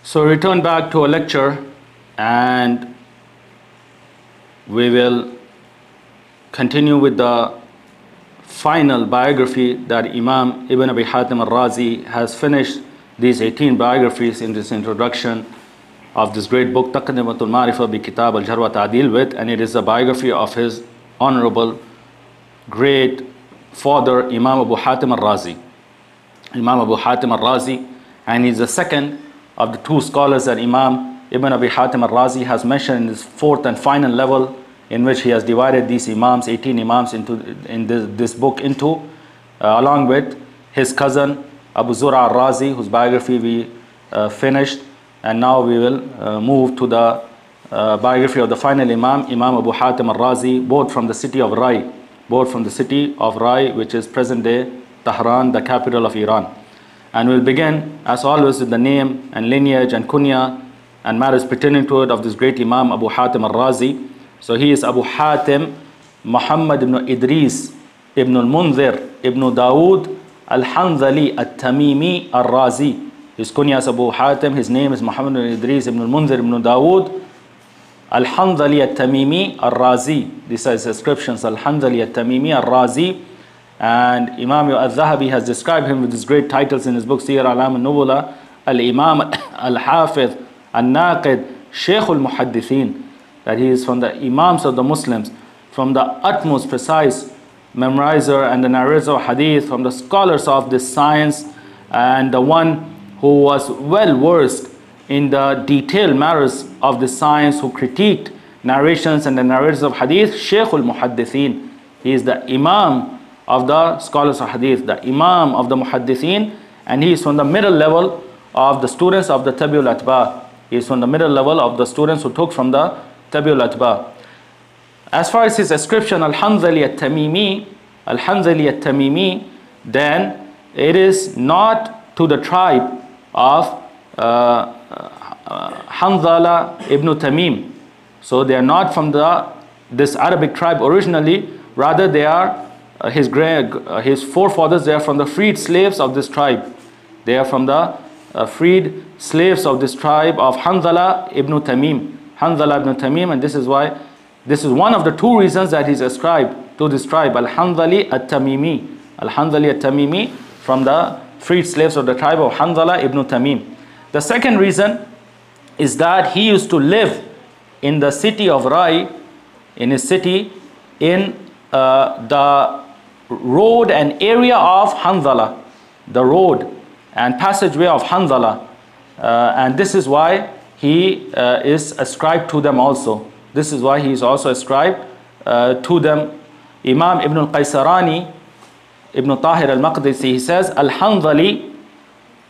So return back to a lecture, and we will continue with the final biography that Imam Ibn Abi Hatim al-Razi has finished these 18 biographies in this introduction of this great book Taqdimatul-Marifah bi Kitab al-Jarh wat-Tadeel with, and it is a biography of his honorable great father Imam Abu Hatim al-Razi. Imam Abu Hatim al-Razi, and he's the second of the two scholars that Imam Ibn Abi Hatim al-Razi has mentioned in his fourth and final level, in which he has divided these Imams, 18 Imams, in this book into, along with his cousin Abu Zur'a ar-Razi, whose biography we finished, and now we will move to the biography of the final Imam, Imam Abu Hatim al-Razi, both from the city of Rai, which is present-day Tehran, the capital of Iran. And we'll begin, as always, with the name and lineage and kunya and matters pertaining to it of this great Imam Abu Hatim al-Razi. So he is Abu Hatim Muhammad ibn Idris ibn al-Munzir ibn Dawood al-Hanzali al-Tamimi al-Razi. His kunya is Abu Hatim, his name is Muhammad ibn Idris ibn al-Munzir ibn Dawood al-Hanzali al-Tamimi al-Razi. These are his descriptions, al-Hanzali al-Tamimi al-Razi. And Imam al-Zahabi has described him with his great titles in his book Siyar A'lam al-Nubula, al-Imam al-Hafidh al-Naqid Shaykh al-Muhaddithin, that he is from the Imams of the Muslims, from the utmost precise memorizer and the narrator of Hadith, from the scholars of this science, and the one who was well versed in the detailed matters of this science, who critiqued narrations and the narrators of Hadith, Shaykh al-Muhaddithin. He is the Imam of the scholars of Hadith, the Imam of the Muhaddithin, and he is from the middle level of the students of the Tabi'ul Atba. He is from the middle level of the students who took from the Tabi'ul Atba. As far as his ascription, Al-Hanzali al-Tamimi, then it is not to the tribe of Hanzala ibn Tamim. So they are not from this Arabic tribe originally, rather they are his forefathers, they are from the freed slaves of this tribe. They are from the freed slaves of this tribe of Hanzala ibn Tamim. Hanzala ibn Tamim, and this is one of the two reasons that he's ascribed to this tribe, Al-Hanzali al-Tamimi. Al-Hanzali al-Tamimi, from the freed slaves of the tribe of Hanzala ibn Tamim. The second reason is that he used to live in the city of Rai, in his city, in the road and area of Hanzala, the road and passageway of Hanzala, and this is why he is ascribed to them also. This is why he is also ascribed to them. Imam Ibn al-Qaysarani, Ibn Tahir al-Maqdisi, he says, Al-Hanzali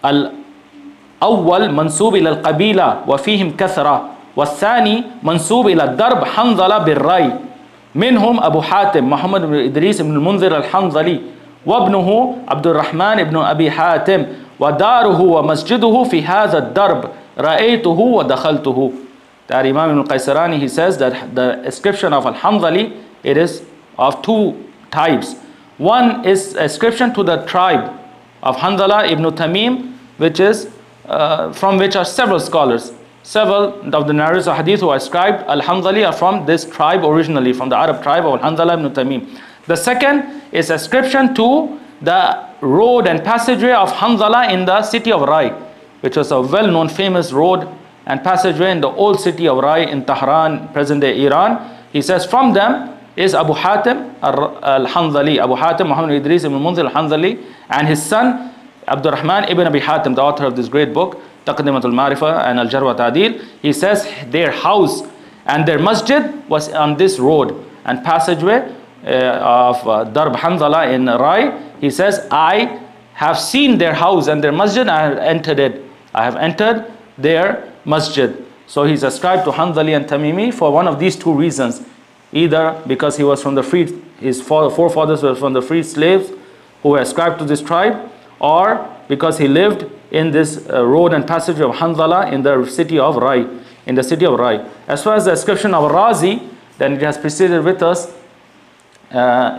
al-awwal mansub ila al-qabila wa fihim kathra wa thani mansub ila darb Hanzala bir-Rai. منهم أبو حاتم محمد بن إدريس بن المنذر الحنظلي وابنه عبد الرحمن بن أبي حاتم وداره ومسجده في هذا الدرب رأيته ودخلته. That Imam Ibn Qaysarani, he says that the ascription of Al-Hanzali, it is of two types. One is ascription to the tribe of Hanzala ibn Tamim, which is from which are several scholars. Several of the narrators of Hadith who are ascribed Al-Hanzali are from this tribe originally, from the Arab tribe of Hanzala ibn Tamim. The second is ascription to the road and passageway of Hanzala in the city of Rai, which was a well-known famous road and passageway in the old city of Rai in Tehran, present-day Iran. He says from them is Abu Hatim al-Hanzali, Abu Hatim Muhammad Idris ibn Munzir al-Hanzali, and his son Abdurrahman ibn Abi Hatim, the author of this great book Taqdimatul-Marifah and al-Jarh wat-Tadeel. He says their house and their masjid was on this road and passageway of Darb Hanzala in Rai. He says, I have seen their house and their masjid, I have entered it. I have entered their masjid. So he's ascribed to Hanzali and Tamimi for one of these two reasons. Either because he was from the freed, his forefathers were from the freed slaves who were ascribed to this tribe, or because he lived in this road and passage of Hanzala in the city of Rai. As far as the description of ar-Razi, then it has preceded with us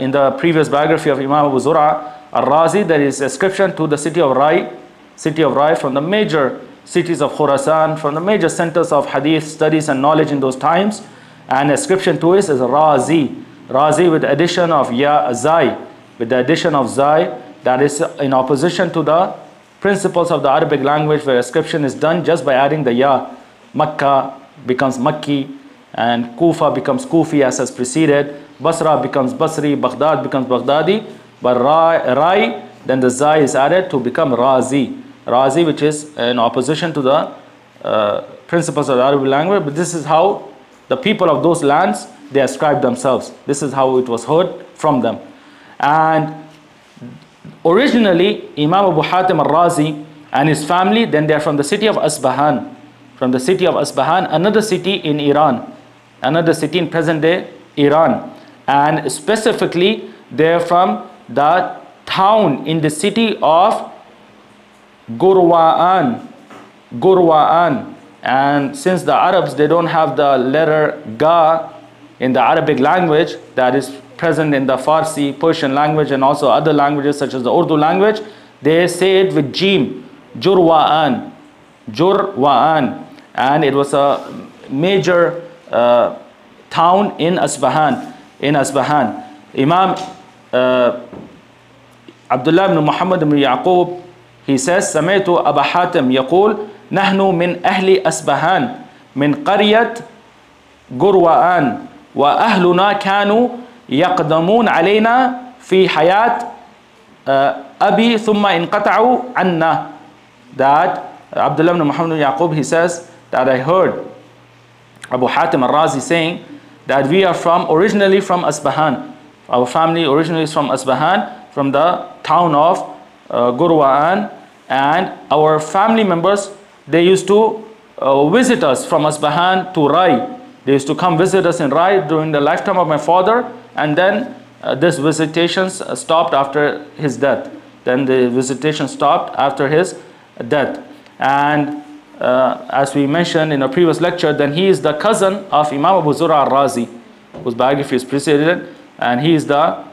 in the previous biography of Imam Abu Zur'a ar-Razi. There is ascription to the city of Rai from the major cities of Khurasan, from the major centers of hadith studies and knowledge in those times. And ascription to it is Razi. Razi with the addition of Ya Zai. With the addition of Zai, that is in opposition to the principles of the Arabic language where ascription is done just by adding the Ya. Makkah becomes Makki, and Kufa becomes Kufi as has preceded. Basra becomes Basri, Baghdad becomes Baghdadi. But Rai, then the Zai is added to become Razi. Razi, which is in opposition to the principles of the Arabic language. But this is how the people of those lands, they ascribe themselves. This is how it was heard from them. And originally, Imam Abu Hatim al-Razi and his family, then they are from the city of Asbahan. From the city of Asbahan, another city in Iran. Another city in present-day Iran. And specifically, they are from the town in the city of Gurwa'an. Gurwa'an. And since the Arabs, they don't have the letter Ga in the Arabic language that is present in the Farsi, Persian language, and also other languages such as the Urdu language, they say it with Jim, Jurwa'an, Jurwa'an. And it was a major town in Asbahan. Imam Abdullah ibn Muhammad ibn Yaqub, he says, سمعت أبا حاتم يقول نحن من أهل أسبهان من قرية جروان وأهلنا كانوا يقدمون علينا في حياة أبي ثم انقطعوا عنا. That Abdullah ibn Muhammad ibn Yaqub, he says that I heard Abu Hatim al-Razi saying that we are originally from Asbahan. Our family originally is from Asbahan, from the town of Gurwa'an, and our family members, they used to visit us from Asbahan to Rai. They used to come visit us in Rai during the lifetime of my father, and then this visitations stopped after his death. Then the visitation stopped after his death. And as we mentioned in a previous lecture, then he is the cousin of Imam Abu Zur'a al-Razi, whose biography is preceded, and he is the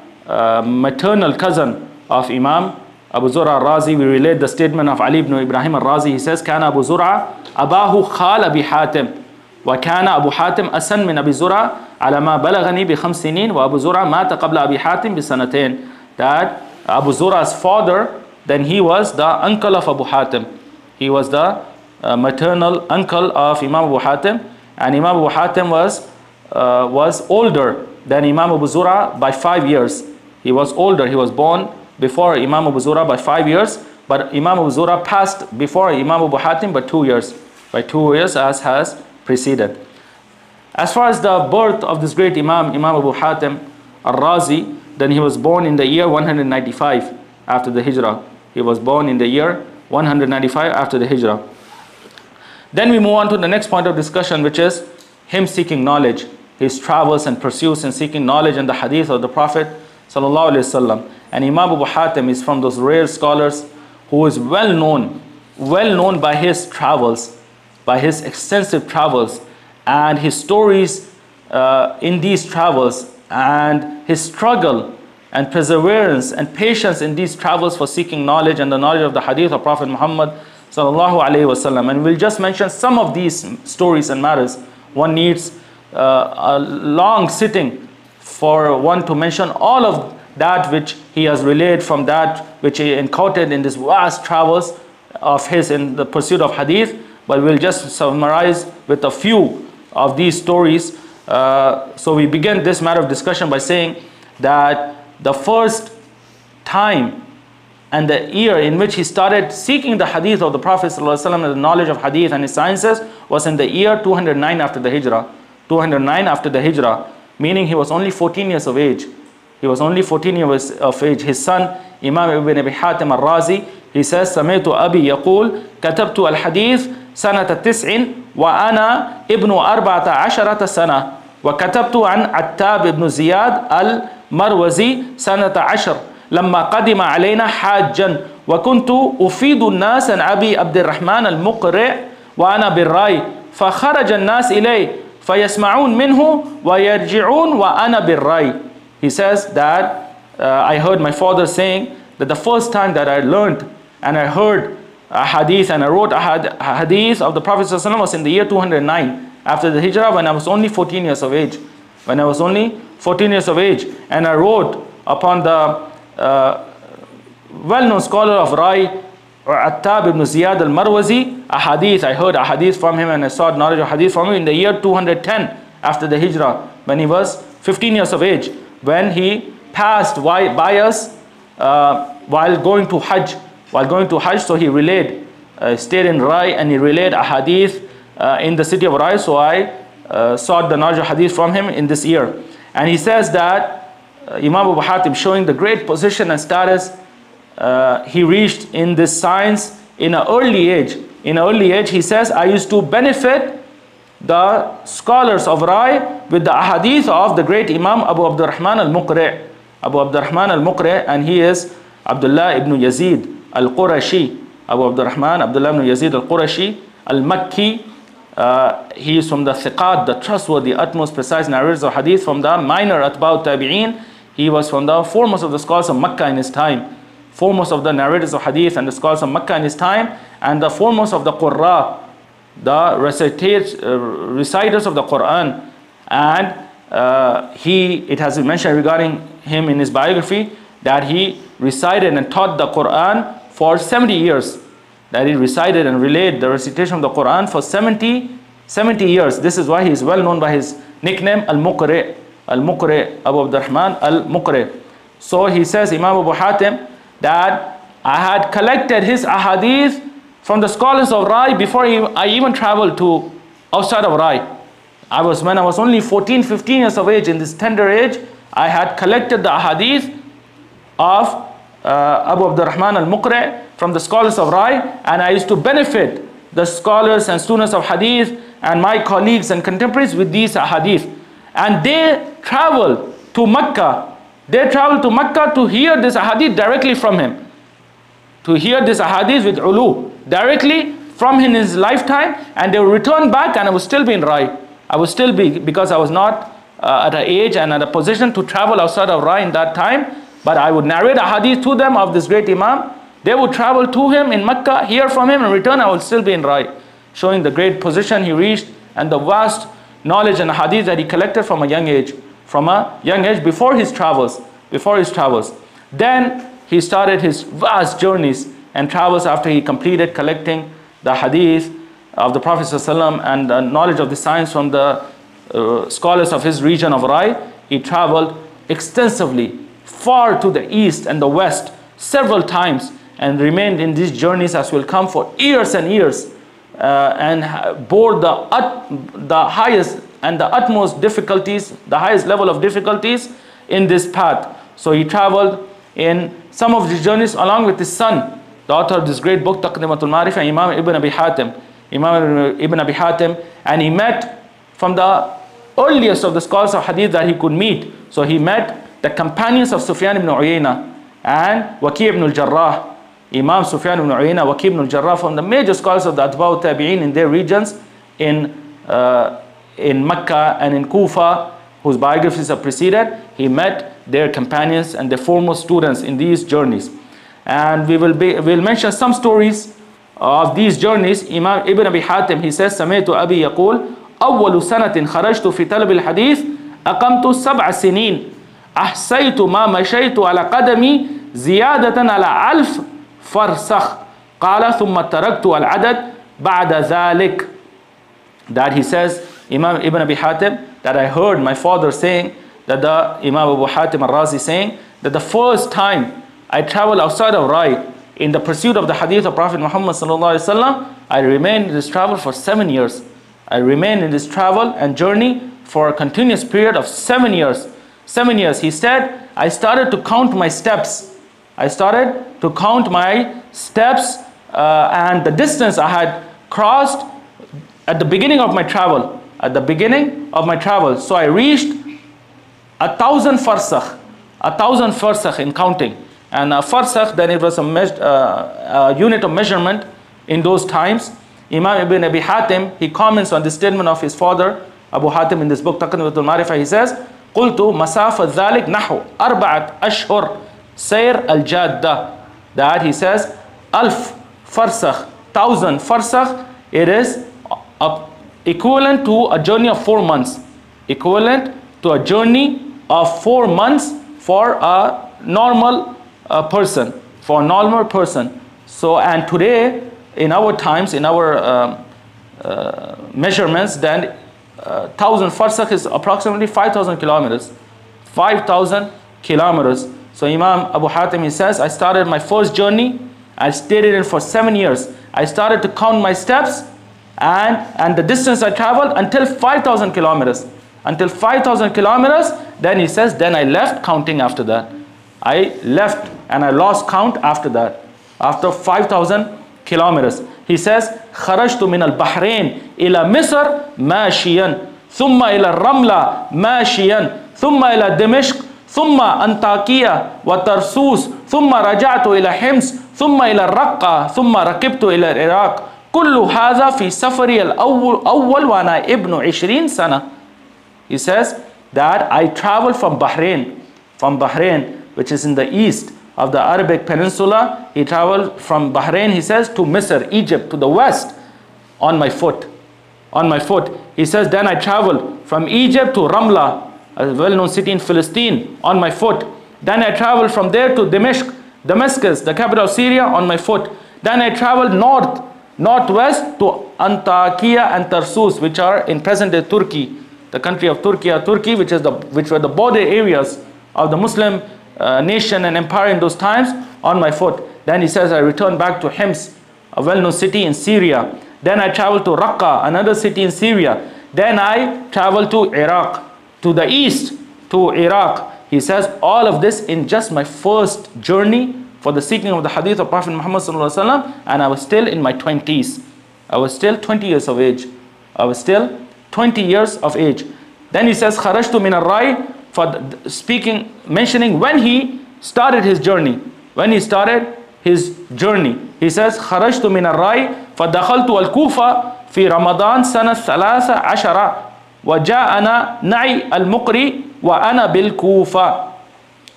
maternal cousin of Imam Abu Zur'a al-Razi. We relate the statement of Ali ibn Ibrahim al-Razi. He says, كان أبو زرعة أباه خال أبي حاتم وكان أبو حاتم أسن من أبي زرعة على ما بلغني ب5 سنين وأبو زرعة مات قبل أبي حاتم ب2 سنين. That Abu Zur'a's father, then he was the uncle of Abu Hatim. He was the maternal uncle of Imam Abu Hatim, and Imam Abu Hatim was older than Imam Abu Zur'a by 5 years. He was older. He was born before Imam Abu Zur'a by 5 years, but Imam Abu Zur'a passed before Imam Abu Hatim by 2 years. By 2 years as has preceded. As far as the birth of this great Imam Abu Hatim al-Razi, then he was born in the year 195 after the Hijrah. He was born in the year 195 after the Hijrah. Then we move on to the next point of discussion, which is him seeking knowledge, his travels and pursuits in seeking knowledge and the hadith of the Prophet sallallahu alaihi wasallam. And Imam Abu Hatim is from those rare scholars who is well known by his travels, by his extensive travels, and his stories in these travels, and his struggle and perseverance and patience in these travels for seeking knowledge and the knowledge of the hadith of Prophet Muhammad sallallahu alaihi wasallam. And we'll just mention some of these stories and matters. One needs a long sitting for one to mention all of that which he has relayed from that which he encountered in this vast travels of his in the pursuit of hadith. But we'll just summarize with a few of these stories. So we begin this matter of discussion by saying that the first time and the year in which he started seeking the hadith of the Prophet ﷺ and the knowledge of hadith and his sciences was in the year 209 after the Hijrah. 209 after the Hijrah, meaning he was only 14 years of age. He was only 14 years of age. His son, Imam Ibn Abi Hatim al-Razi, he says, سمعت أبي يقول كتبت الحديث سنة 9 وأنا ابن 14 سنة وكتبت عن عتاب بن زياد المروزي سنة 10 لما قدم علينا حاجا وكنت أفيد الناس عن أبي عبد الرحمن المقرئ وأنا بالرأي فخرج الناس إليه فيسمعون منه ويرجعون وأنا بالرأي. He says that I heard my father saying that the first time that I learned and I heard hadith, and I wrote a hadith of the Prophet ﷺ was in the year 209 after the Hijrah, when I was only 14 years of age. When I was only 14 years of age. And I wrote upon the well-known scholar of Rai, Attab ibn Ziyad al-Marwazi, a hadith. I heard a hadith from him and I sought knowledge of hadith from him in the year 210 after the Hijrah, when he was 15 years of age, when he passed by us while going to Hajj. So he relayed, stayed in Rai, and he relayed a hadith in the city of Rai. So I sought the knowledge of hadith from him in this year. And he says that Imam Abu Hatim, showing the great position and status he reached in this science in an early age. In an early age, he says, I used to benefit the scholars of Rai with the ahadith of the great Imam Abu Abdurrahman al-Muqri'. Abu Abdurrahman al-Muqri', and he is Abdullah ibn Yazid al-Qurashi. Abu Abdurrahman, Abdullah ibn Yazid al-Qurashi, al-Makki. He is from the thiqat, the trustworthy, utmost precise narrators of hadith, from the minor atba'ut tabi'een. He was from the foremost of the scholars of Makkah in his time. Foremost of the narrators of hadith and the scholars of Makkah in his time, and the foremost of the Qurra, the reciters of the Quran. And it has been mentioned regarding him in his biography that he recited and taught the Quran for 70 years. That he recited and relayed the recitation of the Quran for 70 years. This is why he is well known by his nickname Al-Muqri', Abu Abdurrahman Al-Muqri'. So he says, Imam Abu Hatim, that I had collected his ahadith from the scholars of Rai before I even traveled to outside of Rai. When I was only 14, 15 years of age, in this tender age, I had collected the ahadith of Abu Abdurrahman al-Muqri' from the scholars of Rai, and I used to benefit the scholars and students of hadith and my colleagues and contemporaries with these ahadith. And they traveled to Makkah. They traveled to Makkah to hear this ahadith directly from him. To hear this ahadith with ulu, directly from him in his lifetime, and they would return back, and I would still be in Rai. I would still be, because I was not at an age and at a position to travel outside of Rai in that time, but I would narrate a hadith to them of this great Imam. They would travel to him in Makkah, hear from him, and return. I would still be in Rai, showing the great position he reached and the vast knowledge and hadith that he collected from a young age. Before his travels. Then he started his vast journeys and travels after he completed collecting the hadith of the Prophet ﷺ and the knowledge of the science from the scholars of his region of Rai. He traveled extensively, far to the east and the west, several times, and remained in these journeys, as will come, for years and years, and bore the highest and the utmost difficulties, the highest level of difficulties in this path. So he traveled in some of these journeys along with his son, the author of this great book, Taqdimatul-Marifah, Imam Ibn Abi Hatim. And he met from the earliest of the scholars of hadith that he could meet. So he met the companions of Sufyan ibn Uyayna and Waki' ibn al-Jarrah. Imam Sufyan ibn Uyayna, Waki' ibn al-Jarrah, from the major scholars of the Atba'u Tabi'een in their regions in Mecca and in Kufa, whose biographies have preceded. He met their companions and their foremost students in these journeys. And we'll mention some stories of these journeys. Imam Ibn Abi Hatim, he says, سمعت أبي يقول أول سنة خرجت في طلب الحديث أقمت 7 سنين أحسيت ما مشيت على قدمي زيادة على 1000 فرسخ قال ثم تركت العدد بعد ذلك. That he says, Imam Ibn Abi Hatim, that I heard my father saying, that the Imam Abu Hatim al-Razi saying, that the first time I traveled outside of Rai in the pursuit of the hadith of Prophet Muhammad sallallahu alaihi wasallam, I remained in this travel for 7 years. I remained in this travel and journey for a continuous period of 7 years. 7 years. He said, I started to count my steps. I started to count my steps and the distance I had crossed at the beginning of my travel. So I reached 1,000 farsakh. 1,000 farsakh in counting. And farsakh, then it was a unit of measurement in those times. Imam Ibn Abi Hatim, he comments on the statement of his father, Abu Hatim, in this book, Taqdimatul-Marifah. He says, قلت مسافة ذلك نحو 4 أشهر سير الجادة. That he says, 1000 farsakh. 1,000 farsakh, it is equivalent to a journey of 4 months. Equivalent to a journey of 4 months for a normal person. For a normal person. So, and today, in our times, in our measurements, then 1,000 farsakh is approximately 5,000 kilometers. 5,000 kilometers. So Imam Abu Hatim, he says, I started my first journey. I stayed in it for 7 years. I started to count my steps and the distance I traveled until 5,000 kilometers. Until 5,000 kilometers, then he says, then I left counting after that. I left and I lost count after that. After 5,000 kilometers. He says, خرجت من البحرين إلى مصر ماشيا ثم إلى الرملة ماشيا ثم إلى دمشق ثم أنطاكية وترسوس ثم رجعت إلى حمص ثم إلى الرقة ثم ركبت إلى العراق كل هذا في سفري الأول وأنا ابن 20 سنة. He says that I traveled from Bahrain, which is in the east of the Arabic Peninsula. He traveled from Bahrain, he says, to Misr, Egypt, to the west, on my foot. On my foot. He says, then I traveled from Egypt to Ramla, a well-known city in Palestine, on my foot. Then I traveled from there to Damascus, the capital of Syria, on my foot. Then I traveled northwest to Antakya and Tarsus, which are in present-day Turkey, the country of Turkey, which were the border areas of the Muslim nation and empire in those times, on my foot. Then he says, I returned back to Hims, a well-known city in Syria. Then I traveled to Raqqa, another city in Syria. Then I traveled to Iraq, to the east, to Iraq. He says, all of this in just my first journey for the seeking of the hadith of Prophet Muhammad ﷺ, and I was still in my 20s. I was still 20 years of age. I was still 20 years of age. Then he says, خرجت من الرأي, for mentioning when he started his journey. When he started his journey. He says, خرجت من الرأي فدخلت الكوفة في رمضان سنة 13 وجاءنا نعي المقري وأنا بالكوفة.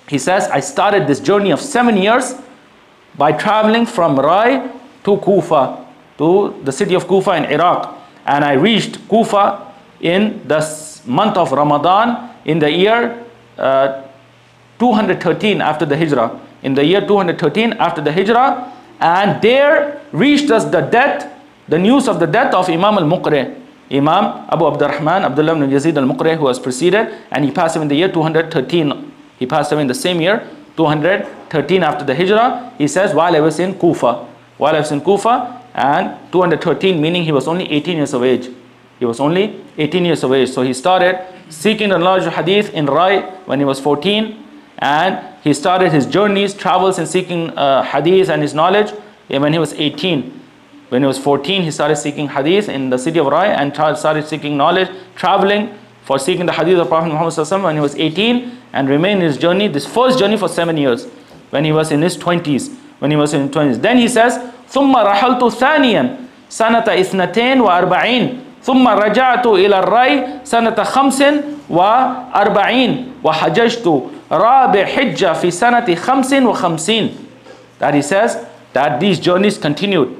He says, I started this journey of 7 years by traveling from Rai to Kufa, to the city of Kufa in Iraq. And I reached Kufa in the month of Ramadan in the year 213 after the Hijrah. In the year 213 after the Hijrah. And there reached us the news of the death of Imam al-Muqri, Imam Abu Abdurrahman Abdullah ibn Yazid al-Muqri, who was preceded, and he passed away in the year 213. He passed away in the same year, 213 after the Hijrah. He says, while I was in Kufa. While I was in Kufa, and 213 meaning he was only 18 years of age. He was only 18 years of age. So he started seeking the knowledge of hadith in Rai when he was 14. And he started his journeys, travels in seeking hadith and his knowledge when he was 18. When he was 14, he started seeking hadith in the city of Rai and started seeking knowledge, traveling for seeking the hadith of Prophet Muhammad when he was 18, and remained in his journey, this first journey, for 7 years, when he was in his 20s. When he was in his 20s. Then he says, ثم رحلت ثانيا سنة 42 ثم رجعت إلى الري سنة 45 وحججت رابع حجة في سنة 55. That he says that these journeys continued.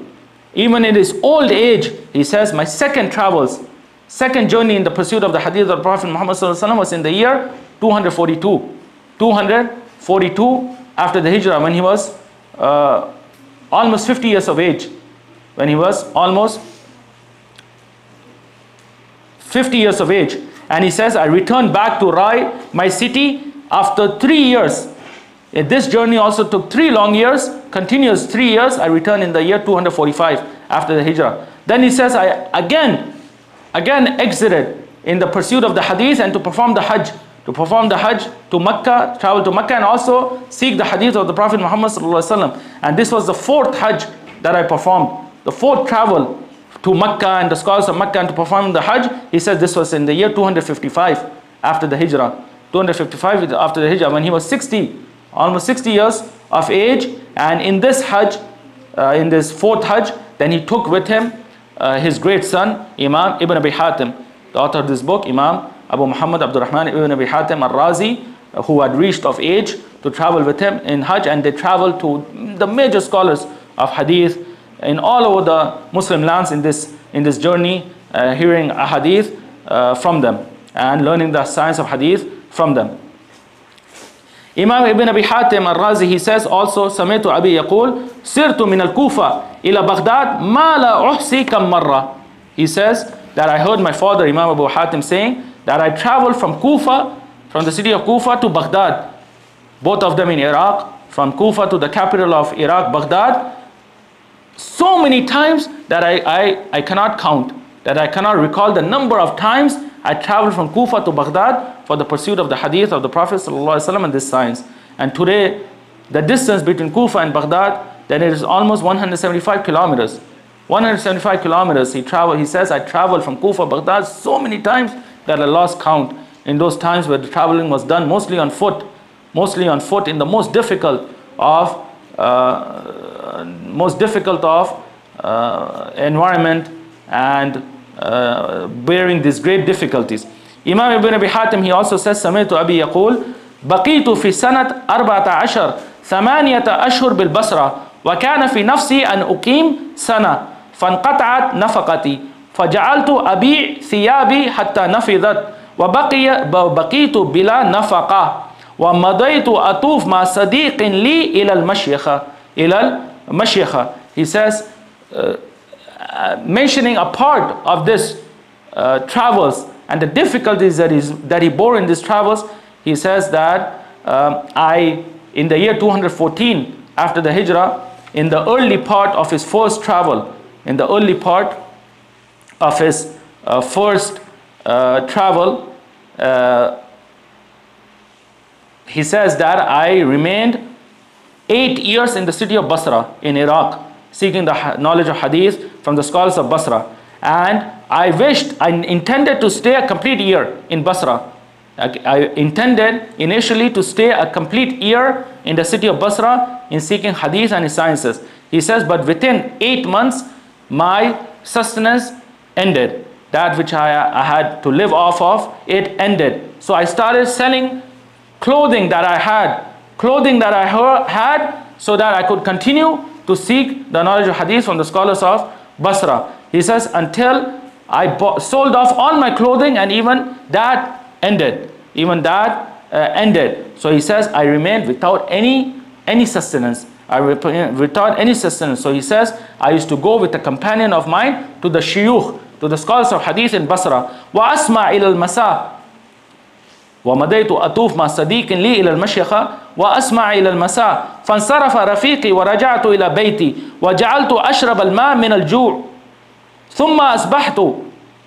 Even in his old age, he says, my second journey in the pursuit of the hadith of Prophet Muhammad was in the year 242. 242 after the Hijrah, when he was almost 50 years of age. When he was almost 50 years of age. And he says, I returned back to Rai, my city, after 3 years. This journey also took 3 long years, continuous 3 years. I returned in the year 245 after the Hijrah. Then he says, I again exited in the pursuit of the hadith and to perform the Hajj. To perform the Hajj to Mecca, travel to Mecca, and also seek the hadith of the Prophet Muhammad ﷺ. And this was the 4th Hajj that I performed. The 4th travel to Mecca and the scholars of Mecca and to perform the Hajj. He says this was in the year 255 after the Hijrah. 255 after the Hijrah, when he was 60, almost 60 years of age. And in this Hajj, in this 4th Hajj, then he took with him his great son, Imam Ibn Abi Hatim, the author of this book, Imam Abu Muhammad Abdurrahman Ibn Abi Hatim al-Razi, who had reached of age, to travel with him in Hajj. And they traveled to the major scholars of hadith in all over the Muslim lands in this journey, hearing a hadith from them and learning the science of hadith from them. Imam Ibn Abi Hatim al-Razi, he says also, سمعت أبي يقول سرت من الكوفة إلى بغداد ما لا أحصي كم مرة. He says that I heard my father Imam Abu Hatim saying that I traveled from Kufa, from the city of Kufa to Baghdad, both of them in Iraq, from Kufa to the capital of Iraq, Baghdad, so many times that I cannot count, that I cannot recall the number of times I traveled from Kufa to Baghdad for the pursuit of the hadith of the Prophet ﷺ and this science. And today, the distance between Kufa and Baghdad, then it is almost 175 kilometers. 175 kilometers he says, I traveled from Kufa, Baghdad so many times that I lost count. In those times where the traveling was done mostly on foot in the most difficult of environment and bearing these great difficulties. Imam Ibn Abi Hatim, he also says, سمعت أبي يقول بقيت في سنة 14 8 أشهر بالبصرة وكان في نفسي أن أقيم سنة فانقطعت نفقتي فجعلت أبيع ثيابي حتى نفذت وبقيت بلا نفقة ومضيت أطوف مع صديق لي إلى المشيخة. He says, mentioning a part of this travels and the difficulties that he bore in these travels, he says that in the year 214 after the Hijrah, in the early part of his first travel, he says that I remained 8 years in the city of Basra in Iraq, seeking the knowledge of hadith from the scholars of Basra. And I intended to stay a complete year in Basra. I intended initially to stay a complete year in the city of Basra in seeking hadith and sciences. He says, but within 8 months, my sustenance ended. That which I had to live off of, it ended. So I started selling clothing that I had, so that I could continue to seek the knowledge of hadith from the scholars of Basra. He says, until I sold off all my clothing, and even that ended. So he says, I remained without any sustenance. Without any sustenance. So he says, I used to go with a companion of mine to the shuyukh, to the scholars of hadith in Basra. وَأَسْمَعْ إِلَى الْمَسَاءِ ومضيت أطوف مع صديق لي إلى المشيخة وأسمع إلى المساء فانصرف رفيقي ورجعت إلى بيتي وجعلت أشرب الماء من الجوع ثم أصبحت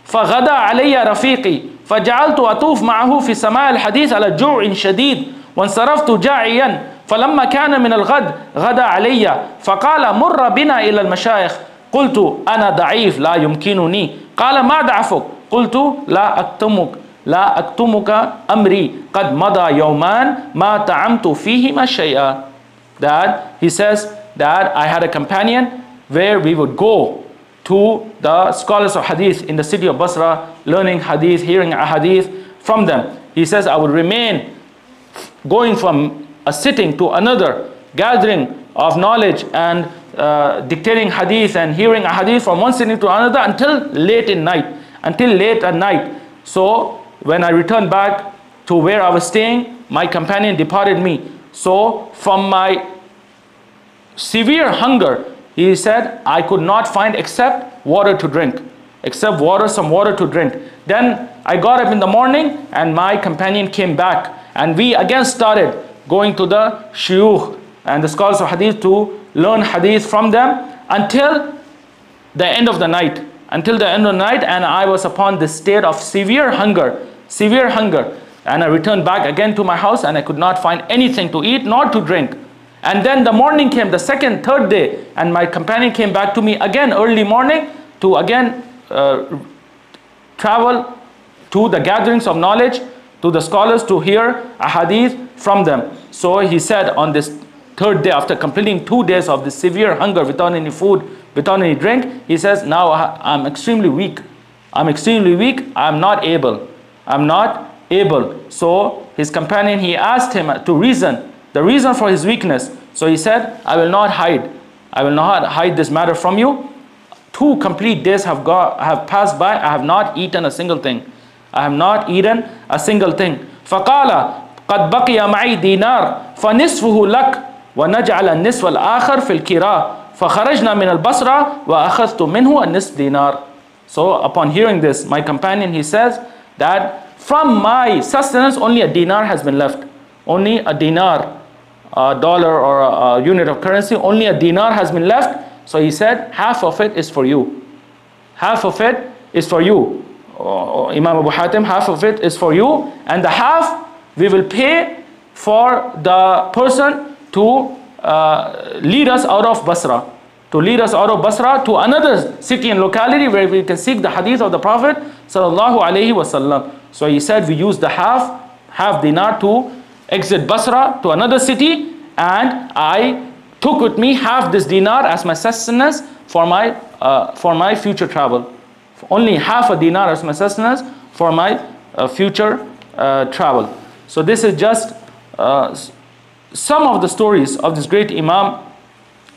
فغدا علي رفيقي فجعلت أطوف معه في سماع الحديث على جوع شديد وانصرفت جاعيا فلما كان من الغد غدا علي فقال مر بنا إلى المشايخ قلت أنا ضعيف لا يمكنني قال ما ضعفك قلت لا أكتمك أمري قد مضى يومان ما طعمت فيهما شيئا. That he says that I had a companion where we would go to the scholars of hadith in the city of Basra, learning hadith, hearing a hadith from them. He says I would remain going from a sitting to another, gathering of knowledge and dictating hadith and hearing a hadith from one sitting to another until late at night. So when I returned back to where I was staying, my companion departed me. So from my severe hunger, he said, I could not find except water to drink. Some water to drink. Then I got up in the morning and my companion came back. And we again started going to the shuyukh and the scholars of hadith to learn hadith from them until the end of the night. And I was upon this state of severe hunger. And I returned back again to my house and I could not find anything to eat nor to drink. And then the morning came, the second, third day, and my companion came back to me again early morning to again travel to the gatherings of knowledge, to the scholars to hear a hadith from them. So he said on this third day, after completing 2 days of this severe hunger without any food, without any drink, he says, now I'm extremely weak. I'm not able. So his companion, he asked him to reason, the reason for his weakness. So he said, I will not hide. I will not hide this matter from you. 2 complete days have passed by. I have not eaten a single thing. I have not eaten a single thing. فقال قد بقي معي دينار فنصفه لك ونجعل النصف الآخر في الكراء فخرجنا من البصرة وأخذت منه النصف دينار. So upon hearing this, my companion, he says that from my sustenance only a dinar has been left. Only a dinar, a dollar or a unit of currency, only a dinar has been left. So he said, half of it is for you. Half of it is for you. Imam Abu Hatim, half of it is for you, and the half we will pay for the person to lead us out of Basra. To lead us out of Basra to another city and locality where we can seek the hadith of the Prophet sallallahu alaihi wasallam. So he said we use the half dinar to exit Basra to another city, and I took with me half this dinar as my sustenance for my future travel. Only half a dinar as my sustenance for my future travel. So this is just some of the stories of this great Imam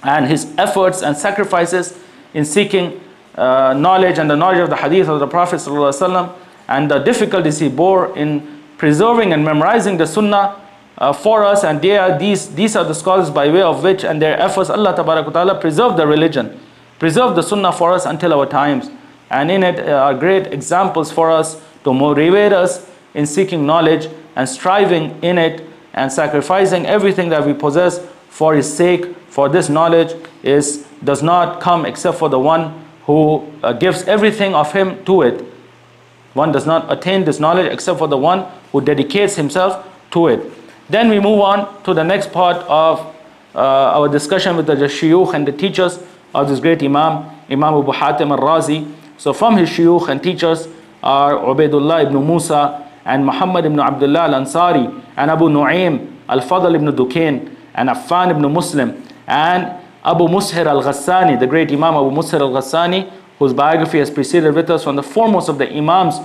and his efforts and sacrifices in seeking knowledge and the knowledge of the hadith of the Prophet ﷺ, and the difficulties he bore in preserving and memorizing the sunnah for us. And these are the scholars by way of which and their efforts Allah Ta'ala preserved the religion, preserved the sunnah for us until our times. And in it are great examples for us to motivate us in seeking knowledge and striving in it and sacrificing everything that we possess for his sake. For this knowledge does not come except for the one who gives everything of him to it. One does not attain this knowledge except for the one who dedicates himself to it. Then we move on to the next part of our discussion with the shuyukh and the teachers of this great Imam, Imam Abu Hatim al-Razi. So from his shuyukh and teachers are Ubaidullah ibn Musa and Muhammad ibn Abdullah al-Ansari and Abu Nu'aym al-Fadl ibn Dukain and Affan ibn Muslim and Abu Mushir al-Ghassani, the great Imam Abu Mushir al-Ghassani, whose biography has preceded with us, from the foremost of the Imams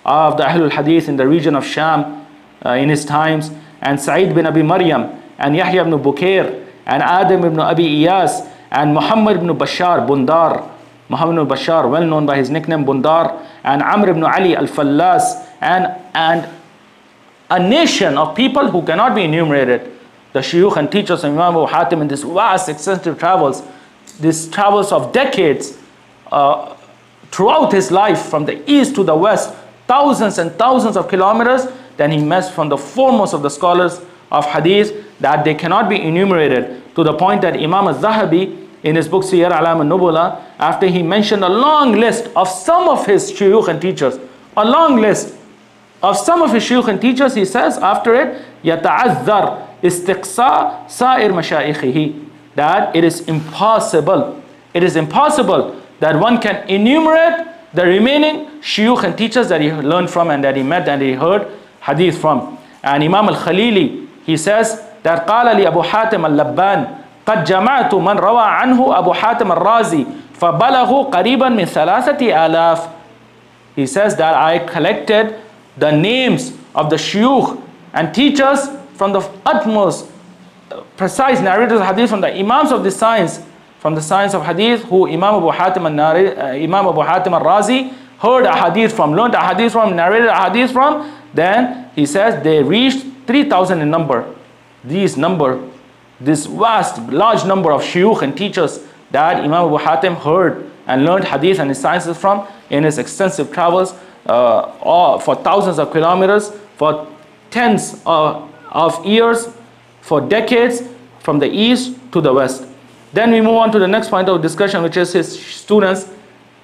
of the Ahle-Hadith in the region of Sham in his times, and Sa'id bin Abi Maryam and Yahya ibn Bukair and Adam ibn Abi Iyas and Muhammad ibn Bashar Bundar, Muhammad ibn Bashar, well known by his nickname Bundar, and Amr ibn Ali al-Fallas, and a nation of people who cannot be enumerated. The shuyukh and teachers of Imam Abu Hatim in this vast, extensive travels, these travels of decades throughout his life, from the east to the west, thousands and thousands of kilometers. Then he met from the foremost of the scholars of hadith that they cannot be enumerated, to the point that Imam al-Zahabi in his book Siyar Alam al-Nubula, after he mentioned a long list of some of his shuyukh and teachers, a long list of some of his shuyukh and teachers, he says after it, يَتَعَذَّرْ إِسْتِقْصَى سَائِرْ مَشَائِخِهِ, that it is impossible that one can enumerate the remaining shuyukh and teachers that he learned from and that he met and he heard hadith from. And Imam al-Khalili, he says that قال لي أبو حاتم اللبان قد جمعت من روى عنه أبو حاتم الرازي فبلغوا قريبا من 3,000. He says that I collected the names of the shuyukh and teachers from the utmost precise narrators of hadith, from the imams of the science, from the science of hadith, who Imam Abu Hatim al-Razi heard a hadith from, learned a hadith from, narrated a hadith from. Then he says they reached 3,000 in number. This vast, large number of shuyukh and teachers that Imam Abu Hatim heard and learned hadith and his sciences from in his extensive travels for thousands of kilometers, for tens of years, for decades, from the east to the west. Then we move on to the next point of discussion, which is his students,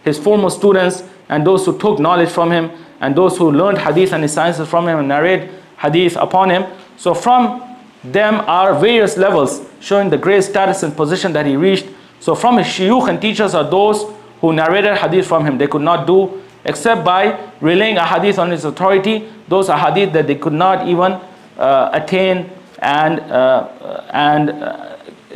his foremost students, and those who took knowledge from him, and those who learned hadith and his sciences from him and narrate hadith upon him. So from them are various levels showing the great status and position that he reached. So from his shuyukh and teachers are those who narrated hadith from him. They could not do except by relaying a hadith on his authority. Those are hadith that they could not even attain and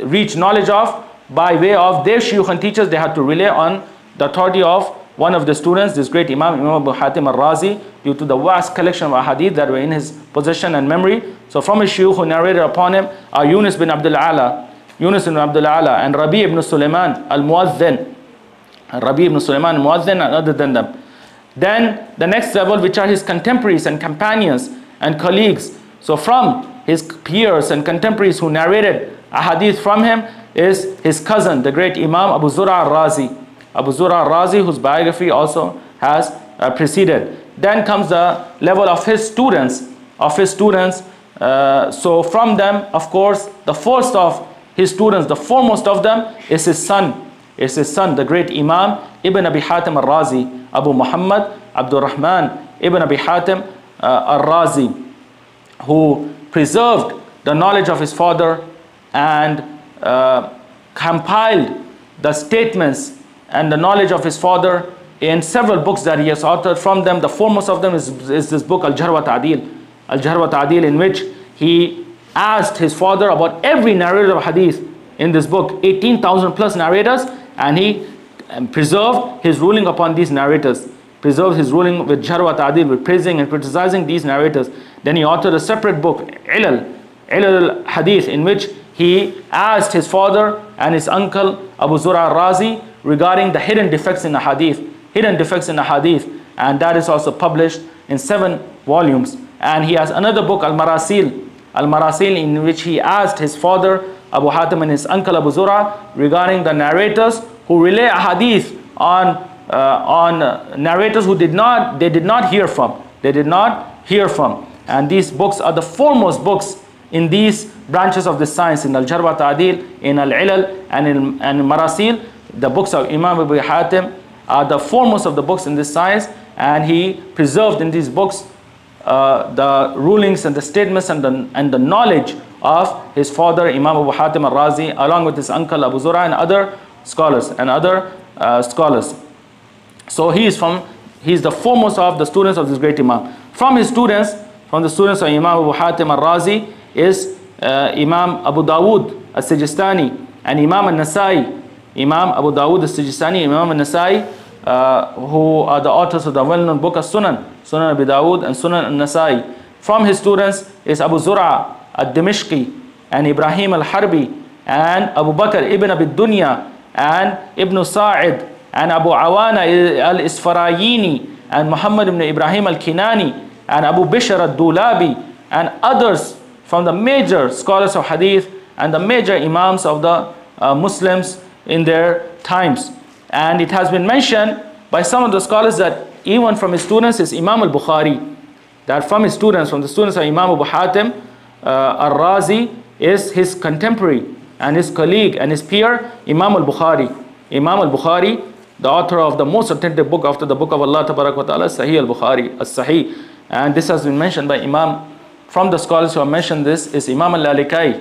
reach knowledge of by way of their shuyukh and teachers. They had to rely on the authority of one of the students, this great Imam Abu Hatim al-Razi, due to the vast collection of hadith that were in his possession and memory. So from his shuyukh who narrated upon him are Yunus bin Abdul Ala Yunus ibn Abdul Ala, and Rabi ibn Sulaiman al-Muazzin, and other than them. Then the next level, which are his contemporaries and companions and colleagues. So from his peers and contemporaries who narrated a hadith from him is his cousin, the great Imam Abu Zur'a al-Razi. Abu Zur'a al-Razi, whose biography also has preceded. Then comes the level of his students. So from them, of course, the first of his students, the foremost of them is his son, the great Imam Ibn Abi Hatim al-Razi, Abu Muhammad Abdul Rahman Ibn Abi Hatim al-Razi, who preserved the knowledge of his father and compiled the statements and the knowledge of his father in several books that he has authored. From them, the foremost of them is this book, al-Jarh wat-Tadeel, in which he asked his father about every narrator of hadith in this book, 18,000 plus narrators, and he preserved his ruling upon these narrators, preserved his ruling with Jarh wat-Tadeel, with praising and criticizing these narrators. Then he authored a separate book, Ilal al-Hadith, in which he asked his father and his uncle Abu Zur'a al-Razi regarding the hidden defects in the hadith, and that is also published in 7 volumes. And he has another book, Al-Marasil, in which he asked his father Abu Hatim and his uncle Abu Zur'a regarding the narrators who relay a hadith on narrators who did not hear from. And these books are the foremost books in these branches of the science, in al-Jarh wat-Tadeel, in al-Ilal, and in Marasil. The books of Imam Ibn Abi Hatim are the foremost of the books in this science, and he preserved in these books the rulings and the statements and the knowledge of his father Imam Abu Hatim al-Razi, along with his uncle Abu Zur'a and other scholars. So he is the foremost of the students of this great Imam. From the students of Imam Abu Hatim al-Razi is Imam Abu Dawud al-Sijistani and Imam al-Nasai. Imam Abu Dawud al-Sijistani, Imam al-Nasai, who are the authors of the well-known book of Sunan Abu Dawud and Sunan al-Nasai. From his students is Abu Zur'a al-Dimishqi and Ibrahim al-Harbi and Abu Bakr ibn Abi Dunya and Ibn Sa'id and Abu Awana al-Isfarayini and Muhammad ibn Ibrahim al-Kinani and Abu Bishr al-Dulabi and others from the major scholars of hadith and the major imams of the Muslims in their times. And it has been mentioned by some of the scholars that even from his students is Imam al-Bukhari, that from the students of Imam Abu Hatim al-Razi is his contemporary and his colleague and his peer, Imam al-Bukhari, the author of the most authentic book after the book of Allah Tabarak wa Ta'ala, Sahih al-Bukhari, as-Sahih. And this has been mentioned by from the scholars who have mentioned this is Imam al-Lalikai.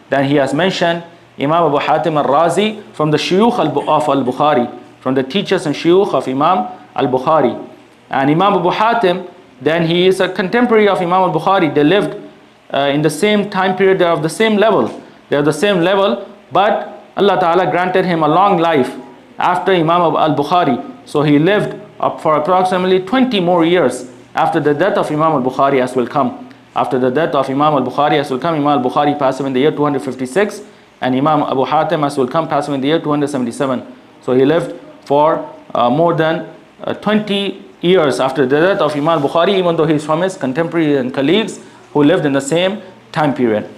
Then he has mentioned Imam Abu Hatim al-Razi from the shuyukh of al-Bukhari, from the teachers and shuyukh of Imam al-Bukhari. And Imam Abu Hatim, then he is a contemporary of Imam al-Bukhari. They lived in the same time period, they are of the same level. But Allah Ta'ala granted him a long life after Imam al-Bukhari. So he lived up for approximately 20 more years after the death of Imam al-Bukhari, as will come. Imam al-Bukhari passed away in the year 256, and Imam Abu Hatim, as will come, passed away in the year 277. So he lived for more than 20 years after the death of Imam al-Bukhari, even though he is from his contemporaries and colleagues who lived in the same time period.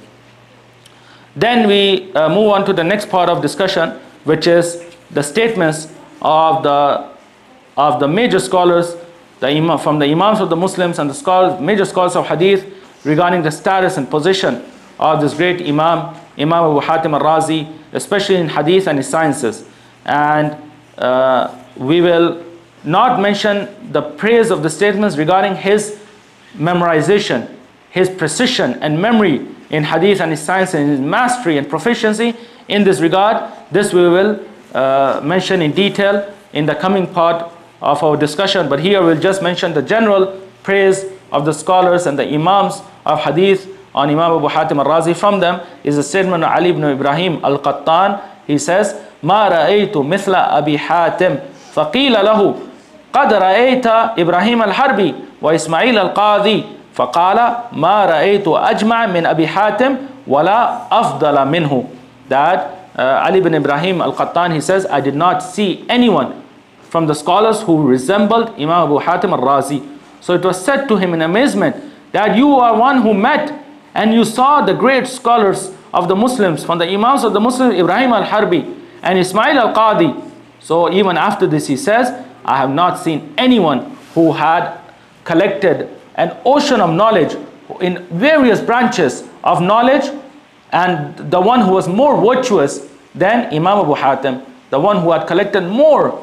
Then we move on to the next part of discussion, which is the statements of the major scholars, from the imams of the Muslims and the major scholars of hadith regarding the status and position of this great Imam Abu Hatim al-Razi, especially in hadith and his sciences. And we will not mention the praise of the statements regarding his memorization, his precision and memory in hadith and his science, and his mastery and proficiency in this regard. This we will mention in detail in the coming part of our discussion. But here we'll just mention the general praise of the scholars and the imams of hadith on Imam Abu Hatim al-Razi. From them is the statement of Ali ibn Ibrahim al-Qattan. He says, ما رأيت مثل أبي حاتم فقيل له قد رأيت إبراهيم الحربي وإسماعيل القاضي فقال ما رأيت أجمع من أبي حاتم وَلَا أَفْضَلَ مِنْهُ. That Ali ibn Ibrahim al-Qattan, he says, I did not see anyone from the scholars who resembled Imam Abu Hatim al-Razi. So it was said to him in amazement that you are one who met and you saw the great scholars of the Muslims, from the Imams of the Muslims, Ibrahim al-Harbi and Ismail al-Qadi. So even after this he says, I have not seen anyone who had collected an ocean of knowledge in various branches of knowledge, and the one who was more virtuous than Imam Abu Hatim, the one who had collected more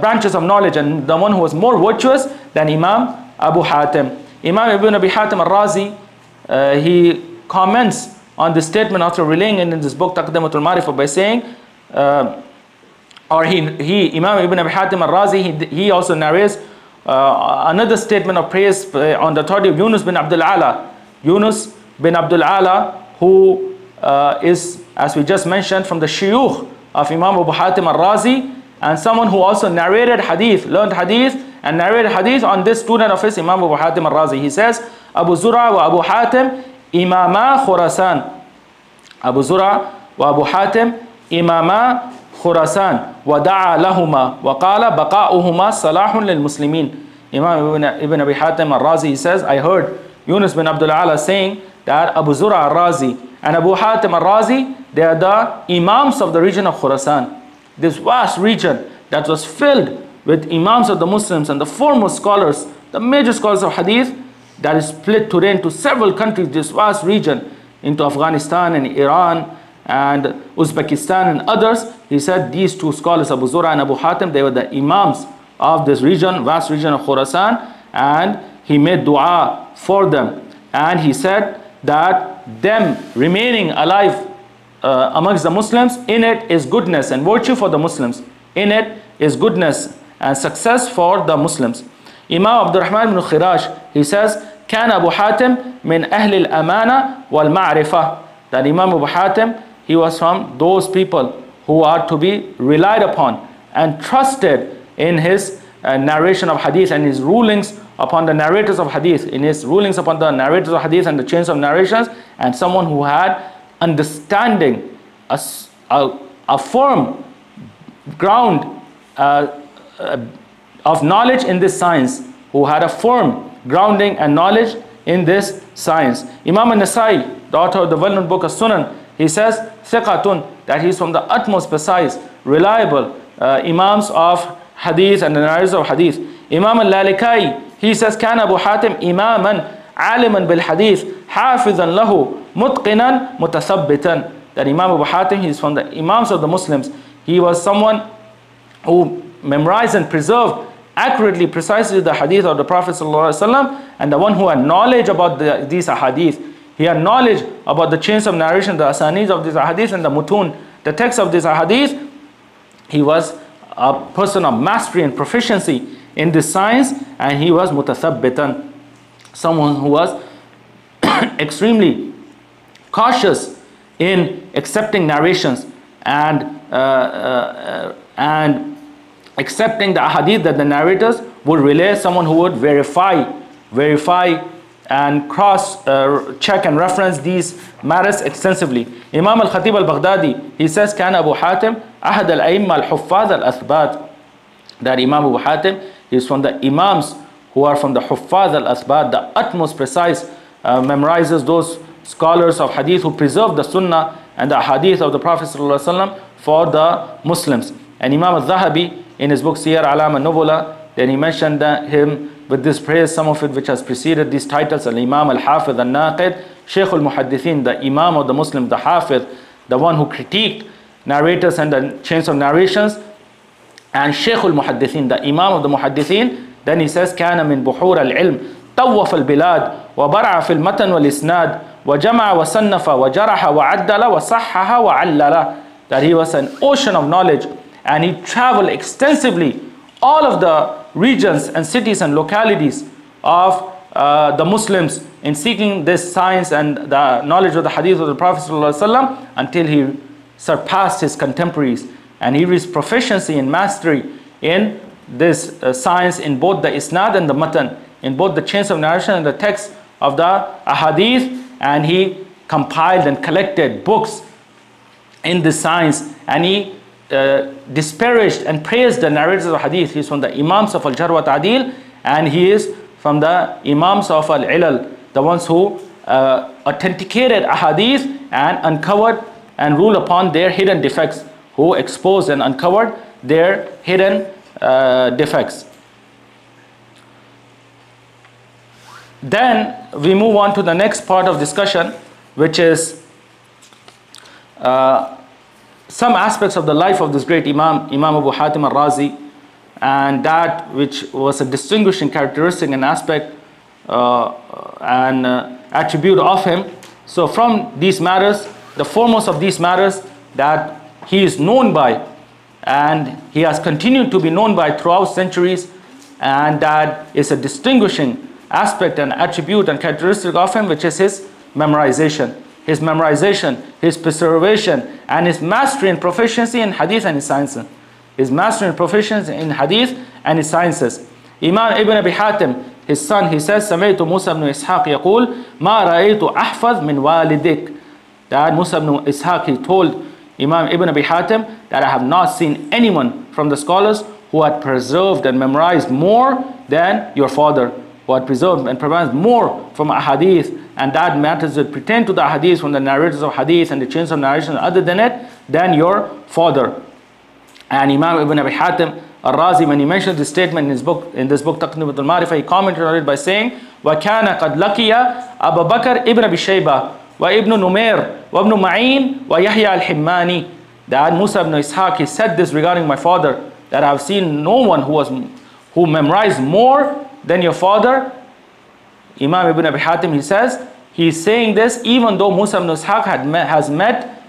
branches of knowledge and the one who was more virtuous than Imam Abu Hatim. Imam Ibn Abi Hatim al-Razi, he comments on this statement after relaying it in this book Taqdimatul-Marifah by saying, Imam Ibn Abi Hatim al-Razi, he also narrates another statement of praise on the authority of Yunus bin Abdul Ala. Yunus bin Abdul Ala, who is, as we just mentioned, from the shuyukh of Imam Abu Hatim al-Razi, and someone who also narrated hadith, learned hadith and narrated hadith on this student of his, Imam Abu Hatim al-Razi. He says, Abu Zura wa Abu Hatim imama Khurasan. Abu Zura wa Abu Hatim imama Khurasan wa da'a lahuma wa qala baqa'uhuma salahun lil muslimin. Imam Ibn Abi Hatim al-Razi, he says, I heard Yunus bin Abdul Ala saying that Abu Zura al-Razi and Abu Hatim al-Razi, they are the imams of the region of Khurasan. This vast region that was filled with imams of the Muslims and the foremost scholars, the major scholars of hadith, that is split today into several countries, this vast region, into Afghanistan and Iran and Uzbekistan and others. He said these two scholars, Abu Zura and Abu Hatim, they were the imams of this region, vast region of Khurasan, and he made dua for them. And he said that them remaining alive amongst the Muslims, in it is goodness and virtue for the Muslims. In it is goodness and success for the Muslims. Imam Abdul Rahman ibn Khirash, he says, كان أبو حاتم من أهل الأمانة والمعرفة. That Imam Abu Hatim, he was from those people who are to be relied upon and trusted in his narration of hadith and his rulings upon the narrators of hadith, in his rulings upon the narrators of hadith and the chains of narrations, and someone who had understanding, a firm ground of knowledge in this science, who had a firm grounding and knowledge in this science. Imam al-Nasai, the author of the well-known book of Sunan, he says, thiqatun, that he is from the utmost precise, reliable imams of hadith and the narrators of hadith. Imam al-Lalikai, he says, كان أبو حاتم إماما عالما بالحديث حافظا له متقنا متثبتا. That Imam Abu Hatim, he is from the imams of the Muslims. He was someone who memorized and preserved accurately, precisely the hadith of the Prophet ﷺ, and the one who had knowledge about these hadith. He had knowledge about the chains of narration, the asanis of these hadith and the mutun, the text of these hadith. He was a person of mastery and proficiency in this science, and he was mutathabbitan, someone who was extremely cautious in accepting narrations and accepting the hadith that the narrators would relay, someone who would verify and cross check and reference these matters extensively. Imam al-Khatib al-Baghdadi, he says, كان أبو حاتم أحد الأئمة الحفاظ الأثبات. That Imam Abu Hatim, he is from the imams who are from the Huffaz al-Athbat, the utmost precise memorizers, those scholars of hadith who preserve the sunnah and the hadith of the Prophet ﷺ for the Muslims. And Imam al-Zahabi, in his book Siyar A'lam al-Nubula, then he mentioned him with this praise, some of it which has preceded these titles: al-Imam al-Hafiz al-Naqid, Shaykh al-Muhaddithin, the Imam of the Muslims, the Hafiz, the one who critiqued narrators and the chains of narrations, and Shaykh al-Muhaddithin, the Imam of the Muhaddithin. Then he says, كان من بحور العلم طوف البلاد وبرع في المتن والإسناد وجمع وصنف وجرح وعدل وصحح وعلل. That he was an ocean of knowledge, and he traveled extensively all of the regions and cities and localities of the Muslims in seeking this science and the knowledge of the hadith of the Prophet ﷺ, until he surpassed his contemporaries, and he reached proficiency and mastery in this science in both the isnad and the matan, in both the chains of narration and the text of the ahadith, and he compiled and collected books in this science, and he disparaged and praised the narrators of hadith. He is from the Imams of al-Jarh wat-Tadeel, and he is from the Imams of al-Ilal, the ones who authenticated ahadith and uncovered and ruled upon their hidden defects, who exposed and uncovered their hidden defects. Then we move on to the next part of discussion, which is some aspects of the life of this great Imam, Imam Abu Hatim al-Razi, and that which was a distinguishing characteristic and aspect and attribute of him. So from these matters, the foremost of these matters that he is known by, and he has continued to be known by throughout centuries, and that is a distinguishing aspect and attribute and characteristic of him, which is his memorization, his preservation, and his mastery and proficiency in hadith and his sciences. His mastery and proficiency in hadith and his sciences. Imam Ibn Abi Hatim, his son, he says, سمعت موسى بن إسحاق يقول ما رأيت أحفظ من والدك. That Musa ibn Ishaq, he told Imam Ibn Abi Hatim that I have not seen anyone from the scholars who had preserved and memorized more than your father, who had preserved and memorized more from hadith, and that matters that pertain to the hadith from the narrators of hadith and the chains of narration other than it, than your father. And Imam Ibn Abi Hatim al-Razi, when he mentioned this statement in this book Taqdimatul-Marifah, he commented on it by saying, وَكَانَ قَدْ لَقِيَ أَبَا بَكْرَ ibn Abi Shayba وَابْنُ نُمَيْرَ وَابْنُ مَعِينَ وَيَحْيَى الْحِمَّانِ. That Musa ibn Ishaq, he said this regarding my father, that I have seen no one who memorized more than your father. Imam Ibn Abi Hatim, he says, he is saying this even though Musa ibn Ishaq has met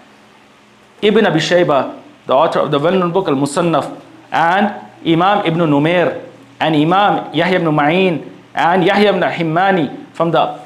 Ibn Abi Shayba, the author of the well-known book al-Musannaf, and Imam Ibn Numair, and Imam Yahya ibn Ma'in, and Yahya ibn Himmani, from the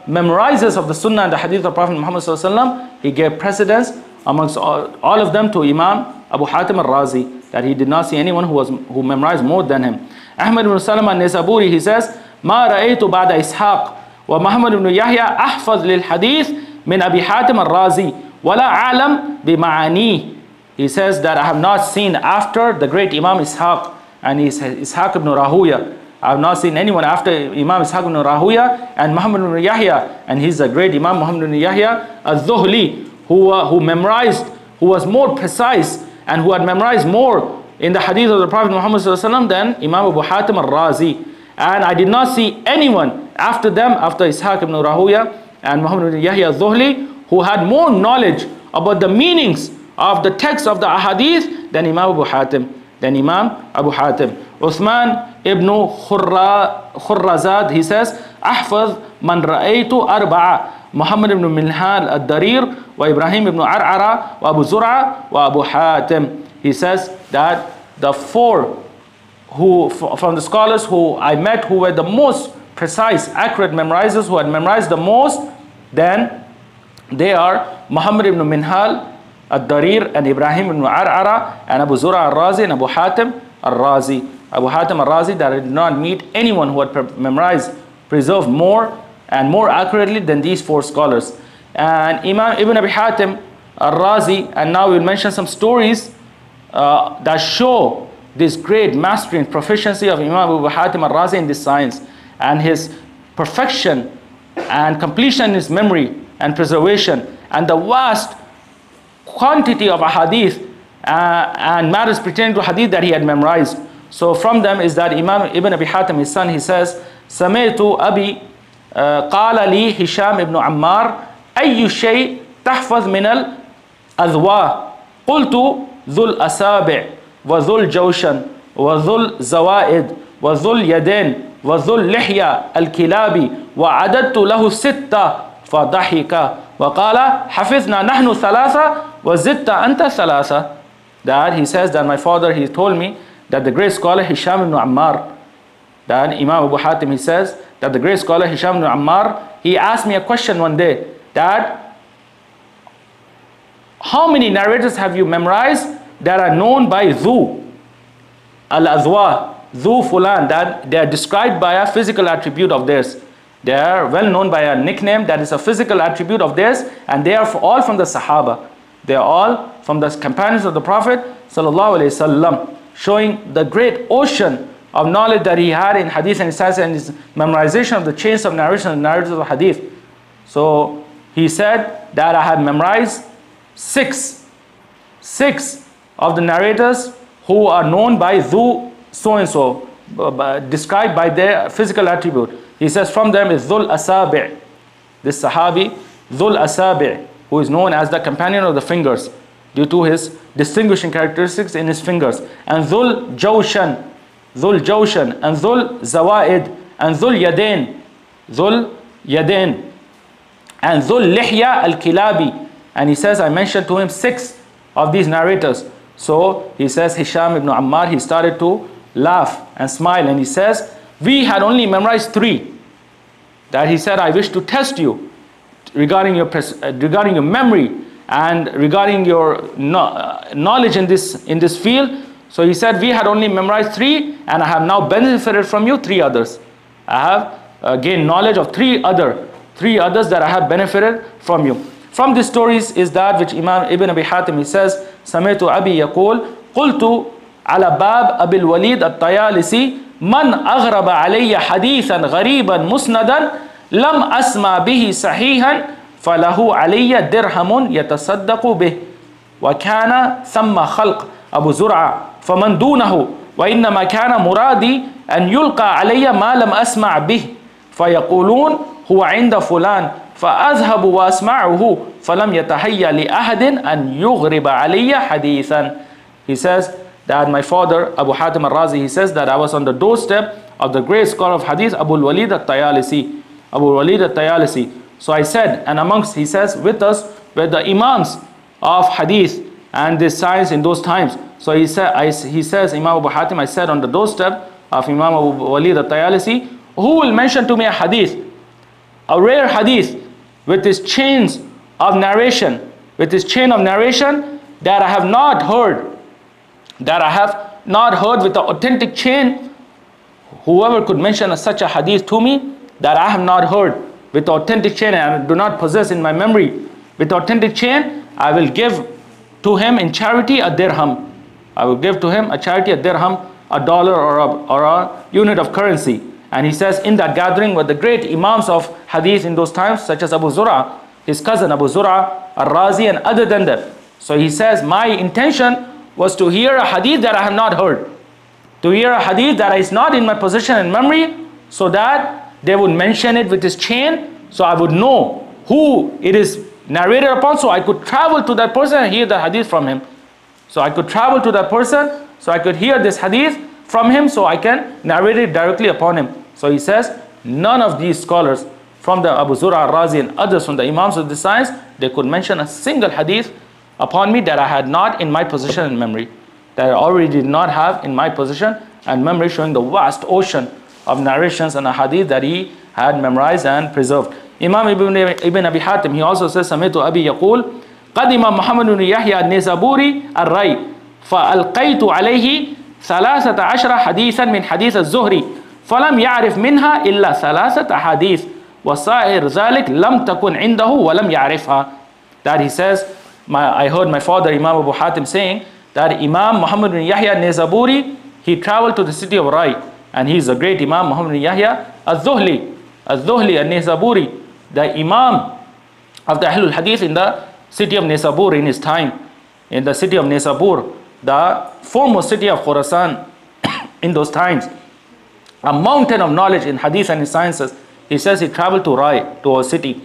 memorizers of the Sunnah and the Hadith of Prophet Muhammad sallallahu alaihi wasallam. He gave precedence amongst all of them to Imam Abu Hatim al-Razi, that he did not see anyone who memorized more than him. Ahmad ibn Salama al-Nisaburi, he says, ما رأيت بعد إسحاق ومحمد بن يحيى أحفظ للحديث من أبي حاتم الرازي ولا أعلم بمعانيه. He says that I have not seen after the great Imam Ishaq and Ishaq ibn Rahuya. I have not seen anyone after Imam Ishaq ibn Rahuya and Muhammad ibn Yahya, and he's a great Imam, Muhammad ibn Yahya al-Dhuhli, who memorized, who was more precise and who had memorized more in the hadith of the Prophet Muhammad than Imam Abu Hatim al-Razi. And I did not see anyone after them, after Ishaq ibn Rahuya and Muhammad ibn Yahya al-Dhuhli, who had more knowledge about the meanings of the text of the ahadith than Imam Abu Hatim. Uthman ibn Khurrazad, he says, أحفظ من رأيت أربعة محمد ibn Minhal al-Darir wa Ibrahim ibn Ar'ara wa Abu Zur'a wa Abu Hatim. He says that the four from the scholars who I met, who were the most precise, accurate memorizers, who had memorized the most, then they are Muhammad ibn Minhal al-Darir and Ibrahim ibn Ar'ara and Abu Zur'a al-Razi and Abu Hatim al-Razi. Abu Hatim al-Razi, that I did not meet anyone who had memorized, preserved more and more accurately than these four scholars. And Imam Ibn Abi Hatim al-Razi, and now we'll mention some stories that show this great mastery and proficiency of Imam Abu Hatim al-Razi in this science, and his perfection and completion in his memory and preservation, and the vast quantity of ahadith and matters pertaining to hadith that he had memorized. So from them is that Imam Ibn Abi Hatim, his son, he says, سمعت أبي قال لي هشام ابن عمار أي شيء تحفظ من الأذواء قلت ذو الأسابع وذو الجوشن وذو الزوائد وذو اليدين وذو اللحية الكلاب وعددت له 6 فضحك وقال حفظنا نحن 3 وزدت أنت 3. That he says that my father, he told me that the great scholar Hisham ibn Ammar, that Imam Abu Hatim, he says that the great scholar Hisham ibn Ammar, he asked me a question one day, that how many narrators have you memorized that are known by Dhu al-Adwa, Dhu Fulan, that they are described by a physical attribute of theirs. They are well known by a nickname that is a physical attribute of theirs, and they are all from the Sahaba. They are all from the companions of the Prophet sallallahu alaihi wasallam, showing the great ocean of knowledge that he had in hadith and science and his memorization of the chains of narration and narratives of hadith. So he said that I had memorized six of the narrators who are known by Dhu so and so, described by their physical attribute. He says from them is Dhul Asabi', this Sahabi, Dhul Asabi', who is known as the companion of the fingers due to his distinguishing characteristics in his fingers, and Dhul Jawshan, and Dhul Zawaid, and Dhul Yadain, and Dhul Lihya al-Kilabi. And he says, I mentioned to him 6 of these narrators. So he says, Hisham ibn Ammar, he started to laugh and smile, and he says, we had only memorized 3. That he said, I wish to test you regarding your memory and regarding your knowledge in this field. So he said, we had only memorized 3, and I have now benefited from you 3 others. I have gained knowledge of 3 others that I have benefited from you. From these stories is that which Imam Ibn Abi Hatim, he says, سمعت أبي يقول قلت على باب أبي الوليد الطيالسي من أغرب علي حديثا غريبا مسندا لم أسمع به صحيحا فله علي درهم يتصدق به وكان ثم خلق أبو زرعة فمن دونه وإنما كان مرادي أن يلقى علي ما لم أسمع به فيقولون هو عند فلان فأذهب وأسمعه فلم يتهيأ لأحد أن يغرب علي حديثا. He says that my father Abu Hatim al-Razi, he says that I was on the doorstep of the great scholar of hadith Abu al-Walid al-Tayalisi. So I said, and amongst, he says, with us were the imams of hadith and this science in those times. So he says, Imam Abu Hatim, I said on the doorstep of Imam Abu Walid al-Tayalisi, who will mention to me a hadith, a rare hadith with its chains of narration, that I have not heard, with the authentic chain. Whoever could mention such a hadith to me that I have not heard with the authentic chain and I do not possess in my memory with the authentic chain, I will give to him in charity a dirham. I will give to him a charity, a dirham, a dollar or a unit of currency. And he says in that gathering were the great imams of hadith in those times, such as Abu Zur'a, his cousin Abu Zur'a, ar-Razi, and other than that. So he says, my intention was to hear a hadith that I have not heard, to hear a hadith that is not in my possession and memory, so that they would mention it with his chain, so I would know who it is narrated upon, so I could travel to that person and hear the hadith from him. So I could travel to that person, so I could hear this hadith from him, so I can narrate it directly upon him. So he says, none of these scholars from the Abu Zur'a, ar-Razi, and others from the imams of the science, they could mention a single hadith upon me that I had not in my possession and memory, that I already did not have in my possession and memory, showing the vast ocean of narrations and a hadith that he had memorized and preserved. Imam Ibn Abi Hatim, he also says, سمعت أبي يقول قدم محمد بن يحيى النيسابوري الري فألقيت عليه 13 حديثا من حديث الزهري فلم يعرف منها إلا 3 حديث وصائر ذلك لم تكن عنده ولم يعرفها. That he says, I heard my father Imam Abu Hatim saying that Imam Muhammad bin Yahya al-Naysaburi, he traveled to the city of Rai, and he is a great Imam, Muhammad bin Yahya al-Dhuhli al-Naysaburi, the Imam of the Ahle-Hadith in the city of Naysabur in his time, in the city of Naysabur, the foremost city of Khorasan in those times, a mountain of knowledge in hadith and in sciences. He says he traveled to Rai, to our city.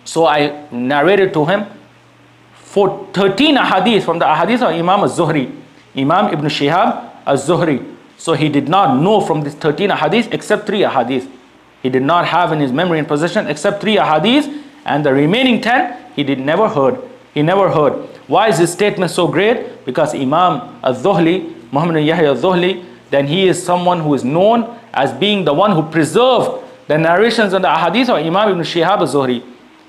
So I narrated to him for 13 ahadith from the ahadith of Imam al-Zuhri, Imam Ibn Shihab al-Zuhri. So he did not know from these 13 ahadith except 3 ahadith. He did not have in his memory and possession except 3 ahadith, and the remaining 10 he never heard. He never heard. Why is this statement so great? Because Imam al-Dhuhli, Muhammad bin Yahya al-Dhuhli, then he is someone who is known as being the one who preserved the narrations and the ahadith of Imam Ibn Shihab al-Zuhri.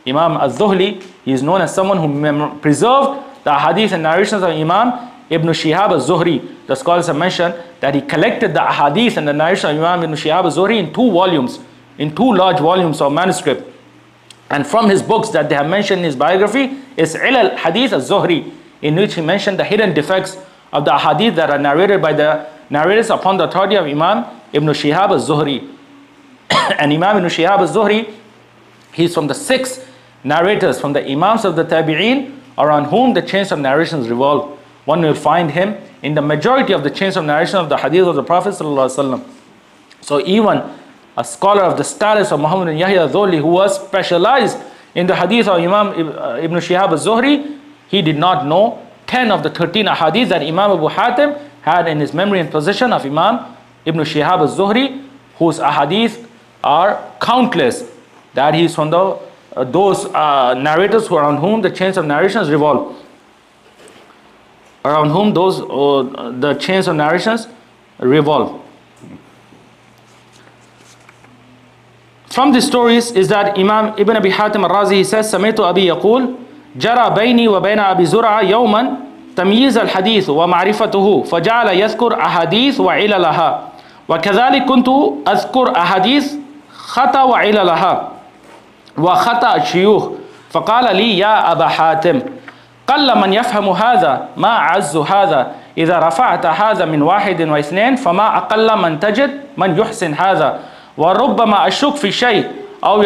Imam al-Dhuhli, he is known as someone who preserved the ahadith and narrations of Imam Ibn Shihab al-Zuhri. The scholars have mentioned that he collected the ahadith and the narration of Imam Ibn Shihab al-Zuhri in 2 volumes. in 2 large volumes of manuscript. And from his books that they have mentioned in his biography is al-Hadith al-Zuhri, in which he mentioned the hidden defects of the hadith that are narrated by the narrators upon the authority of Imam Ibn Shihab al-Zuhri. And Imam Ibn Shihab al-Zuhri, he's from the 6 narrators from the Imams of the Tabi'een, around whom the chains of narrations revolve. One will find him in the majority of the chains of narration of the hadith of the Prophet ﷺ. So even a scholar of the status of Muhammad ibn Yahya al-Dhuli, who was specialized in the hadith of Imam Ibn Shihab al-Zuhri, he did not know 10 of the 13 ahadith that Imam Abu Hatim had in his memory and possession of Imam Ibn Shihab al-Zuhri, whose ahadith are countless, that he is from those narrators who around whom the chains of narrations revolve, around whom the chains of narrations revolve. From these stories is that Imam Ibn Abi Hatim al-Razi, he says, سمعت أبي يقول جرى بيني وبين أبي زرعة يوما تمييز الحديث ومعرفته فجعل يذكر أحاديث وعللها وكذلك كنت أذكر أحاديث خطأ وعللها وخطأ الشيوخ فقال لي يا أبا حاتم قل من يفهم هذا ما عز هذا إذا رفعت هذا من 1 و2 فما أقل من تجد من يحسن هذا وربما أشك في شيء أو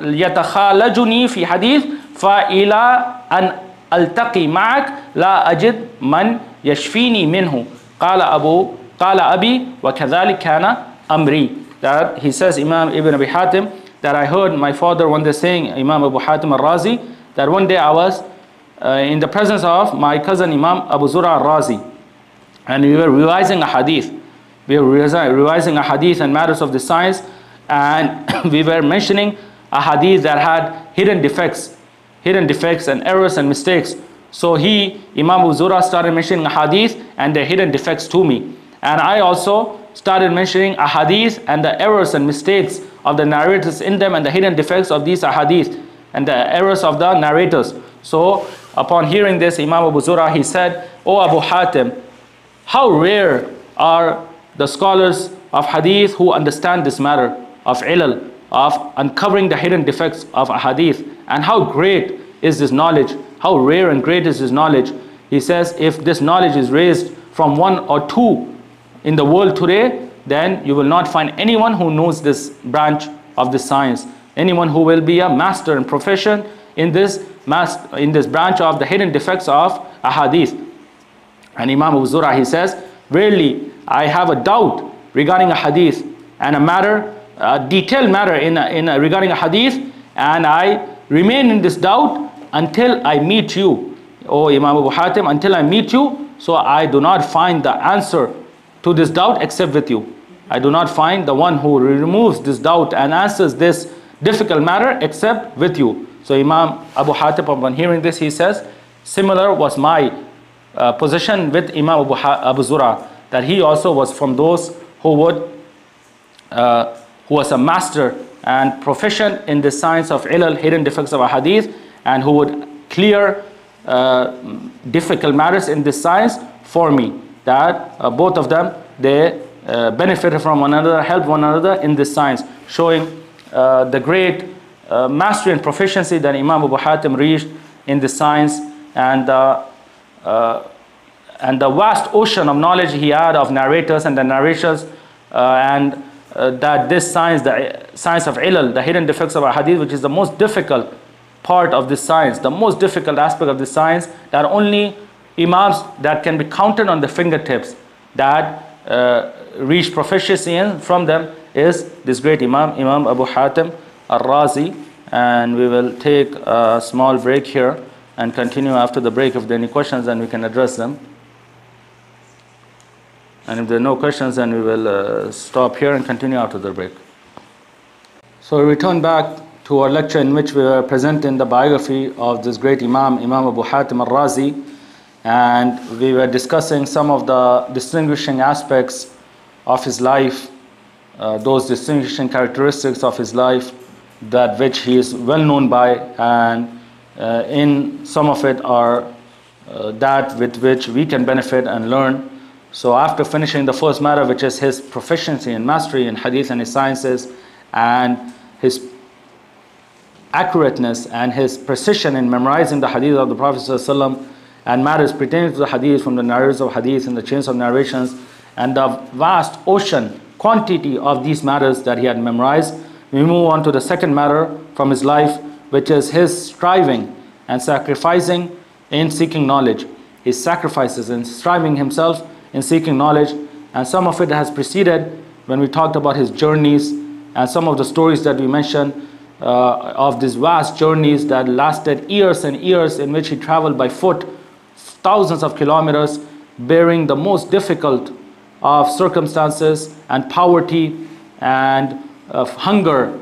يتخالجني في حديث فإلى أن ألتقي معك لا أجد من يشفيني منه قال أبي وكذلك كان أمري. That he says, Imam Ibn Abi Hatim, that I heard my father one day saying, Imam Abu Hatim al-Razi, that one day I was in the presence of my cousin Imam Abu Zura al-Razi, and we were revising a hadith. We were revising a hadith and matters of the science, and we were mentioning a hadith that had hidden defects and errors and mistakes. So Imam Abu Zura started mentioning a hadith and their hidden defects to me. And I also started mentioning a hadith and the errors and mistakes of the narrators in them and the hidden defects of these hadith and the errors of the narrators. So upon hearing this, Imam Abu Zura, he said, "O Abu Hatim, how rare are the scholars of hadith who understand this matter of ilal, of uncovering the hidden defects of a hadith, and how great is this knowledge, how rare and great is this knowledge." He says, if this knowledge is raised from 1 or 2 in the world today, then you will not find anyone who knows this branch of the science, anyone who will be a master and proficient in this branch of the hidden defects of a hadith. And Imam Abu Zura, he says, "Verily, I have a doubt regarding a hadith and a detailed matter regarding a hadith, and I remain in this doubt until I meet you, O Imam Abu Hatim, until I meet you. So I do not find the answer to this doubt except with you. I do not find the one who removes this doubt and answers this difficult matter except with you." So Imam Abu Hatim, upon hearing this, he says, similar was my position with Imam Abu Zura, that he also was from those who was a master and proficient in the science of ilal, hidden defects of a hadith, and who would clear difficult matters in this science for me. That both of them, they benefited from one another, helped one another in this science, showing the great mastery and proficiency that Imam Abu Hatim reached in this science, and the vast ocean of knowledge he had of narrators and the narrations, and that this science, the science of ilal, the hidden defects of a hadith, which is the most difficult part of this science, the most difficult aspect of this science, that only imams that can be counted on the fingertips that reach proficiency in, from them is this great Imam Abu Hatim al-Razi. And we will take a small break here and continue after the break. If there are any questions, then we can address them. And if there are no questions, then we will stop here and continue after the break. So we return back to our lecture in which we were presenting the biography of this great Imam Abu Hatim al-Razi, and we were discussing some of the distinguishing aspects of his life, those distinguishing characteristics of his life that which he is well known by, and in some of it are that with which we can benefit and learn So after finishing the first matter, which is his proficiency and mastery in hadith and his sciences, and his accurateness and his precision in memorizing the hadith of the Prophet ﷺ, and matters pertaining to the hadith from the narrators of hadith and the chains of narrations, and the vast ocean quantity of these matters that he had memorized, we move on to the second matter from his life, which is his striving and sacrificing in seeking knowledge. His sacrifices and striving himself in seeking knowledge, and some of it has preceded when we talked about his journeys and some of the stories that we mentioned of these vast journeys that lasted years and years, in which he traveled by foot thousands of kilometers, bearing the most difficult of circumstances and poverty and hunger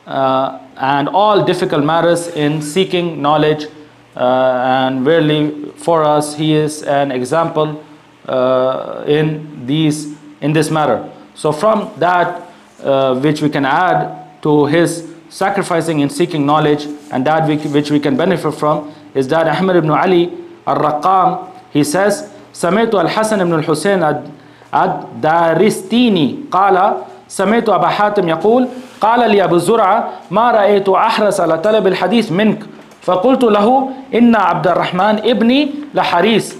and all difficult matters in seeking knowledge. And really for us he is an example in this matter. So from that which we can add to his sacrificing in seeking knowledge, and that which we can benefit from, is that Ahmad ibn Ali al-Raqam, he says, سمعت الحسن بن الحسين الدارستيني قال سمعت أبا حاتم يقول قال لي أبو زرعة ما رأيت أحرص على طلب الحديث منك فقلت له إن عبد الرحمن ابني لحريص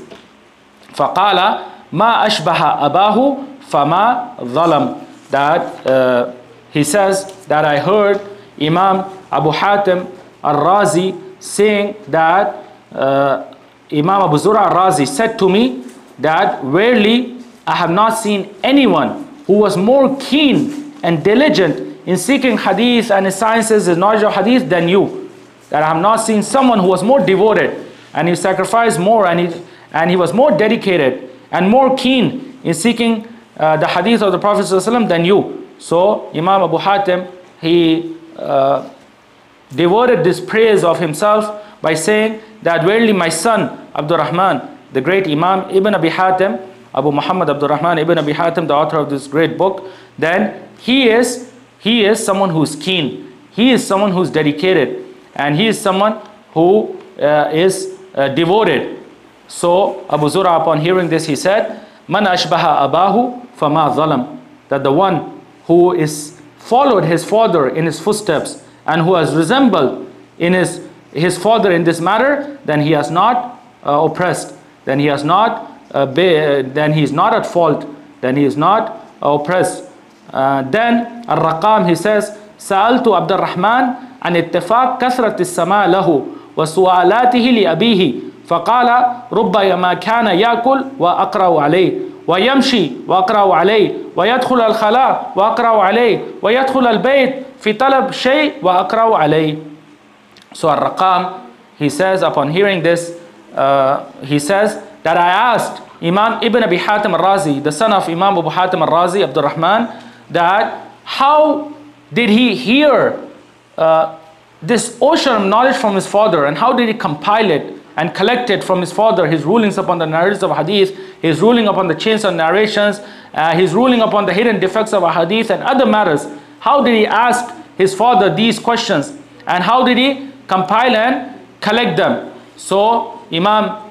فقال ما أشبه أباه فما ظلم. That he says that I heard Imam Abu Hatim al-Razi saying that Imam Abu Zura al-Razi said to me that verily I have not seen anyone who was more keen and diligent in seeking hadith and his sciences, his knowledge of hadith than you. That I have not seen someone who was more devoted and he sacrificed more and he was more dedicated and more keen in seeking the hadith of the Prophet ﷺ than you. So Imam Abu Hatim, he devoted this praise of himself by saying that verily my son Abdul Rahman, the great Imam Ibn Abi Hatim, Abu Muhammad Abdul Rahman Ibn Abi Hatim, the author of this great book, then he is someone who's keen, he is someone who's dedicated, and he is someone who is devoted. So Abu Zura, upon hearing this, he said, Man ashbaha abahu fama zalam, that the one who is followed his father in his footsteps and who has resembled in his father in this matter, then he has not oppressed, then he has not then he is not at fault, then he is not oppressed. Then al-Raqam, he says, Sa'altu Abdul Rahman an ittifaq kathrat as-sama' lahu wa su'alatihi li abihi faqala rubba ma kana yakul wa aqra'u alayhi wa yamshi wa aqra'u alayhi wa yadkhul al-khala wa aqra'u alayhi wa yadkhul al-bayt fi talab shay wa aqra'u alayhi. So al-Raqam, he says, upon hearing this, he says that I asked Imam Ibn Abi Hatim al-Razi, the son of Imam Abu Hatim al-Razi, Abdul Rahman, that how did he hear this ocean of knowledge from his father, and how did he compile it and collect it from his father, his rulings upon the narratives of hadith, his ruling upon the chains of narrations, his ruling upon the hidden defects of hadith and other matters. How did he ask his father these questions, and how did he compile and collect them? So Imam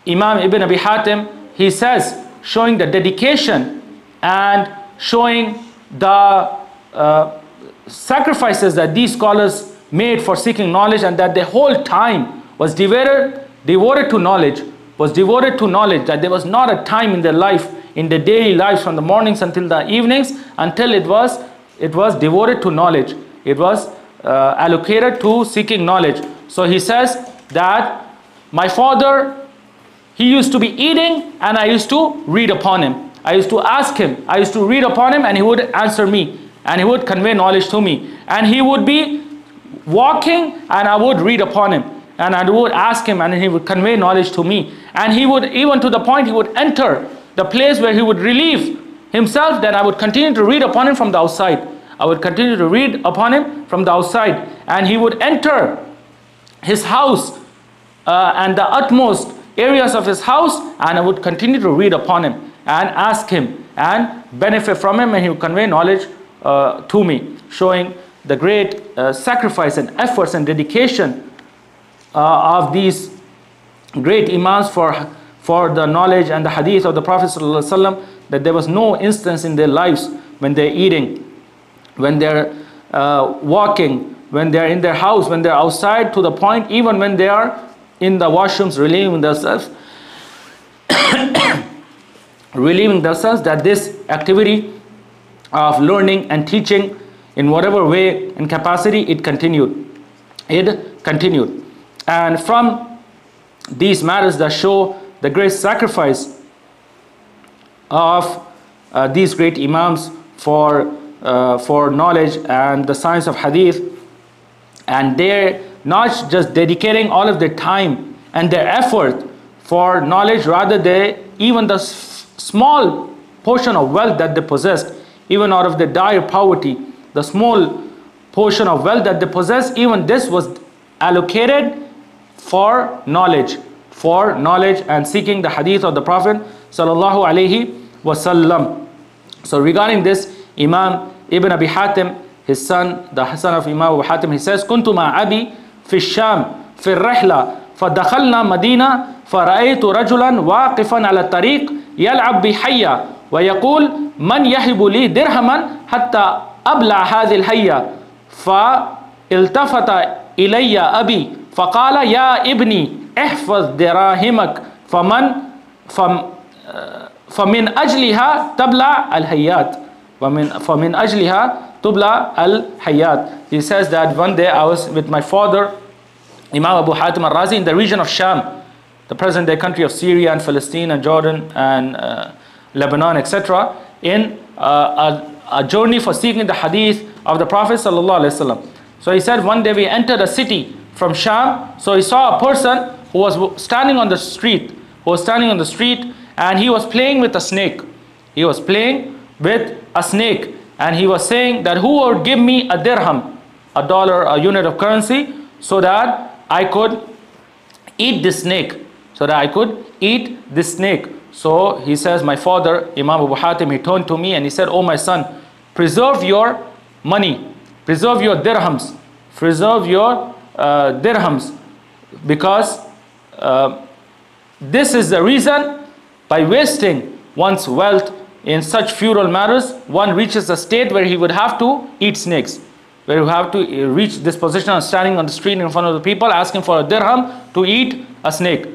Ibn Abi Hatim, he says, showing the dedication and showing the sacrifices that these scholars made for seeking knowledge, and that their whole time was devoted to knowledge, that there was not a time in their life, in their daily lives, from the mornings until the evenings, until it was devoted to knowledge. It was allocated to seeking knowledge. So he says that my father, he used to be eating and I used to read upon him. I used to ask him, I used to read upon him, and he would answer me, and he would convey knowledge to me. And he would be walking and I would read upon him, and I would ask him and he would convey knowledge to me. And he would, even to the point, he would enter the place where he would relieve himself, then I would continue to read upon him from the outside. I would continue to read upon him from the outside, and he would enter his house and the utmost areas of his house, and I would continue to read upon him and ask him and benefit from him, and he would convey knowledge to me, showing the great sacrifice and efforts and dedication of these great imams for for the knowledge and the hadith of the Prophet ﷺ, that there was no instance in their lives when they're eating, when they're walking, when they're in their house, when they're outside, to the point even when they are in the washrooms relieving themselves, that this activity of learning and teaching in whatever way and capacity, it continued. And from these matters that show the great sacrifice of these great imams for knowledge and the science of hadith, and they're not just dedicating all of their time and their effort for knowledge, rather they, even the small portion of wealth that they possessed, even out of their dire poverty, the small portion of wealth that they possessed, even this was allocated for knowledge and seeking the hadith of the Prophet sallallahu alaihi wasallam. So regarding this, Imam Ibn Abi Hatim, his son, the son of Imam Abu Hatim, he says, كنت مع أبي في الشام في الرحلة فدخلنا مدينة فرأيت رجلا واقفا على الطريق يلعب بحية ويقول من يهب لي درهما حتى أبلع هذه الحية. فالتفت إلي أبي فقال يا ابني احفظ دراهمك فمن أجلها تبلع الحيات فمن أجلها تبلع الحيات. He says that one day I was with my father, Imam Abu Hatim ar-Razi, in the region of Sham, the present day country of Syria and Palestine and Jordan and Lebanon, etc., in a journey for seeking the hadith of the Prophet sallallahu alaihi wasallam. So he said one day we entered a city from Sham. So he saw a person who was standing on the street, and he was playing with a snake. And he was saying that who would give me a dirham, a dollar, a unit of currency, so that I could eat this snake. So he says, my father, Imam Abu Hatim, he turned to me and he said, oh my son, preserve your money, preserve your dirhams, because this is the reason, by wasting one's wealth in such futile matters, one reaches a state where he would have to eat snakes, where you have to reach this position of standing on the street in front of the people asking for a dirham to eat a snake,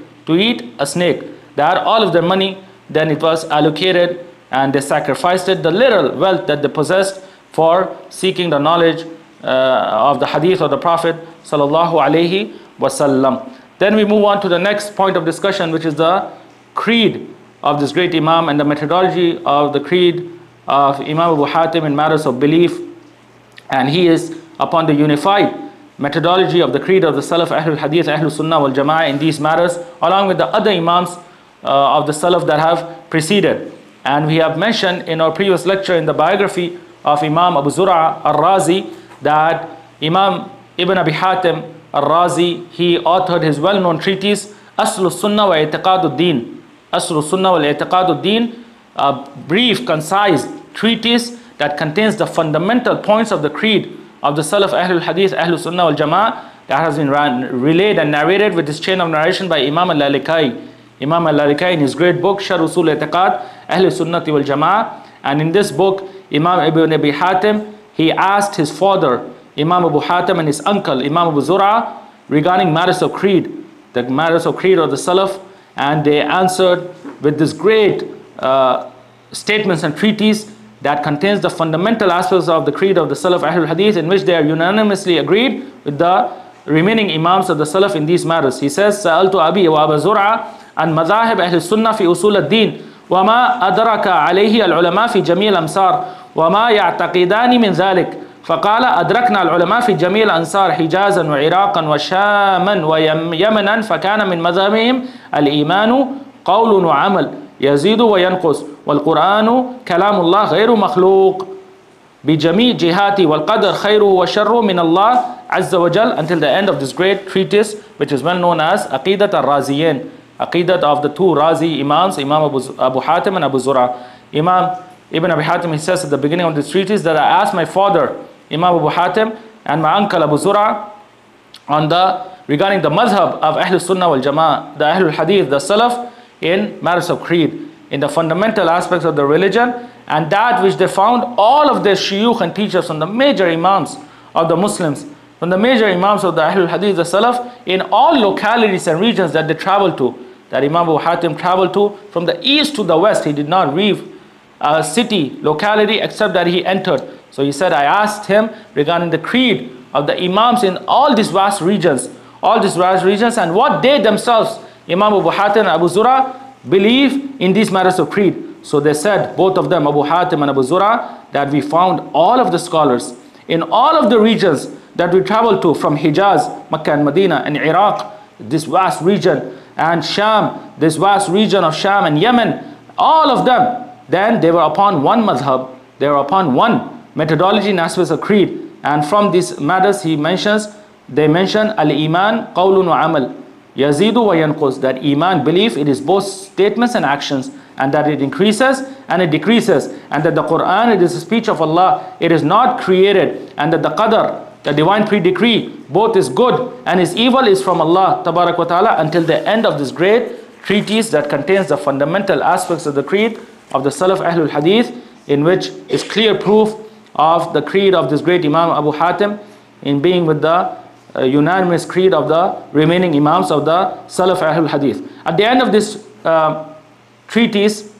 That all of their money, then it was allocated and they sacrificed it, the little wealth that they possessed, for seeking the knowledge of the hadith of the Prophet sallallahu alaihi wasallam. Then we move on to the next point of discussion, which is the creed of this great Imam and the methodology of the creed of Imam Abu Hatim in matters of belief. And he is upon the unified methodology of the creed of the Salaf, Ahle-Hadith, Ahl-Sunnah wal Jama'ah in these matters, along with the other Imams of the Salaf that have preceded. And we have mentioned in our previous lecture in the biography of Imam Abu Zur'a ar-Razi that Imam Ibn Abi Hatim ar-Razi, he authored his well-known treatise Sunnah wa I'tiqaduddin. Sunnah wa I'tiqaduddin, a brief, concise treatise that contains the fundamental points of the creed of the Salaf, Ahl-Hadith, Ahl-Sunnah wal Jama'ah, that has been relayed and narrated with this chain of narration by Imam al-Lalikai. Imam al-Lalikai in his great book Sharh Usul I'tiqad Ahl-Sunnah wal Jama'ah. And in this book, Imam Ibn Abi Hatim, he asked his father, Imam Abu Hatim, and his uncle, Imam Abu Zur'a, regarding matters of creed, the matters of creed of the Salaf, and they answered with this great statements and treatise that contains the fundamental aspects of the creed of the Salaf Ahlul Hadith, in which they are unanimously agreed with the remaining Imams of the Salaf in these matters. He says, Sa'altu Abi wa Abu Zur'a an madhahib Ahl Sunnah fi usul ad-din wa ma adraka alayhi al-ulama fi jami' al-amsar wa ma ya'taqidani min dhalik. فقال أدركنا العلماء في جميع الأنصار حجازا وعراقا وشاما ويمنا فكان من مذهبهم الإيمان قول وعمل يزيد وينقص والقرآن كلام الله غير مخلوق بجميع جهاته والقدر خيره وشره من الله عز وجل, until the end of this great treatise, which is well known as Aqidat ar-Raziyin, Aqidat of the two Razi Imams, Imam Abu Hatim and Abu Zur'a. Imam Ibn Abi Hatim, he says at the beginning of this treatise that I asked my father, Imam Abu Hatim, and my uncle Abu Zur'a regarding the madhab of Ahl Sunnah wal Jama'ah, the Ahlul Hadith, the Salaf, in matters of creed, in the fundamental aspects of the religion, and that which they found all of their shuyukh and teachers from the major imams of the Muslims, from the major imams of the Ahlul Hadith, the Salaf, in all localities and regions that they traveled to, that Imam Abu Hatim traveled to, from the east to the west. He did not leave a city, locality, except that he entered. So he said, I asked him regarding the creed of the imams in all these vast regions, and what they themselves, Imam Abu Hatim and Abu Zura, believe in these matters of creed. So they said, both of them, Abu Hatim and Abu Zura, that we found all of the scholars in all of the regions that we traveled to, from Hijaz, Makkah and Medina, and Iraq, this vast region, and Sham, this vast region of Sham and Yemen, all of them, then they were upon one madhab, they were upon one methodology and aspects of creed. And from these matters they mention al-iman qawlun wa amal yazidu wa yanqus, that iman, belief, it is both statements and actions, and that it increases and it decreases, and that the Quran, it is the speech of Allah, it is not created, and that the qadar, the divine pre-decree, both is good and is evil, is from Allah tabarak wa ta'ala, until the end of this great treatise that contains the fundamental aspects of the creed of the Salaf Ahlul Hadith, in which is clear proof of the creed of this great Imam Abu Hatim in being with the unanimous creed of the remaining Imams of the Salaf Ahlul Hadith. At the end of this treatise,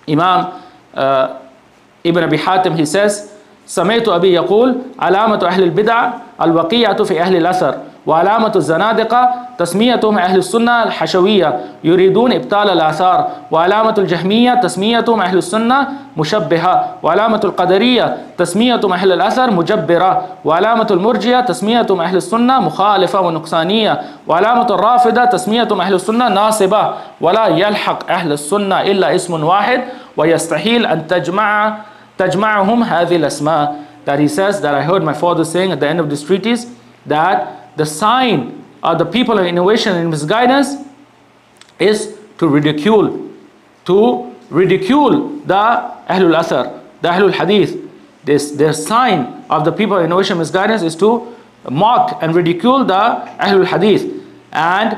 Imam Ibn Abi Hatim, he says, سمعت أبي يقول علامة أهل البدع الوقيعة في أهل الأثر وعلامة الزنادقة تسميتهم أهل السنة الحشوية يريدون إبطال الآثار وعلامة الجهمية تسميتهم أهل السنة مشبهة وعلامة القدرية تسميتهم أهل الأثر مجبرة وعلامة المرجية تسميتهم أهل السنة مخالفة ونقصانية وعلامة الرافضة تسميتهم أهل السنة ناصبة ولا يلحق أهل السنة إلا اسم واحد ويستحيل أن تجمعهم هذه الأسماء. That he says, that I heard my father saying at the end of this treatise, that the sign of the people of innovation and misguidance is to ridicule the Ahlul Athar, the Ahlul Hadith. Their sign of the people of innovation and misguidance is to mock and ridicule the Ahlul Hadith. And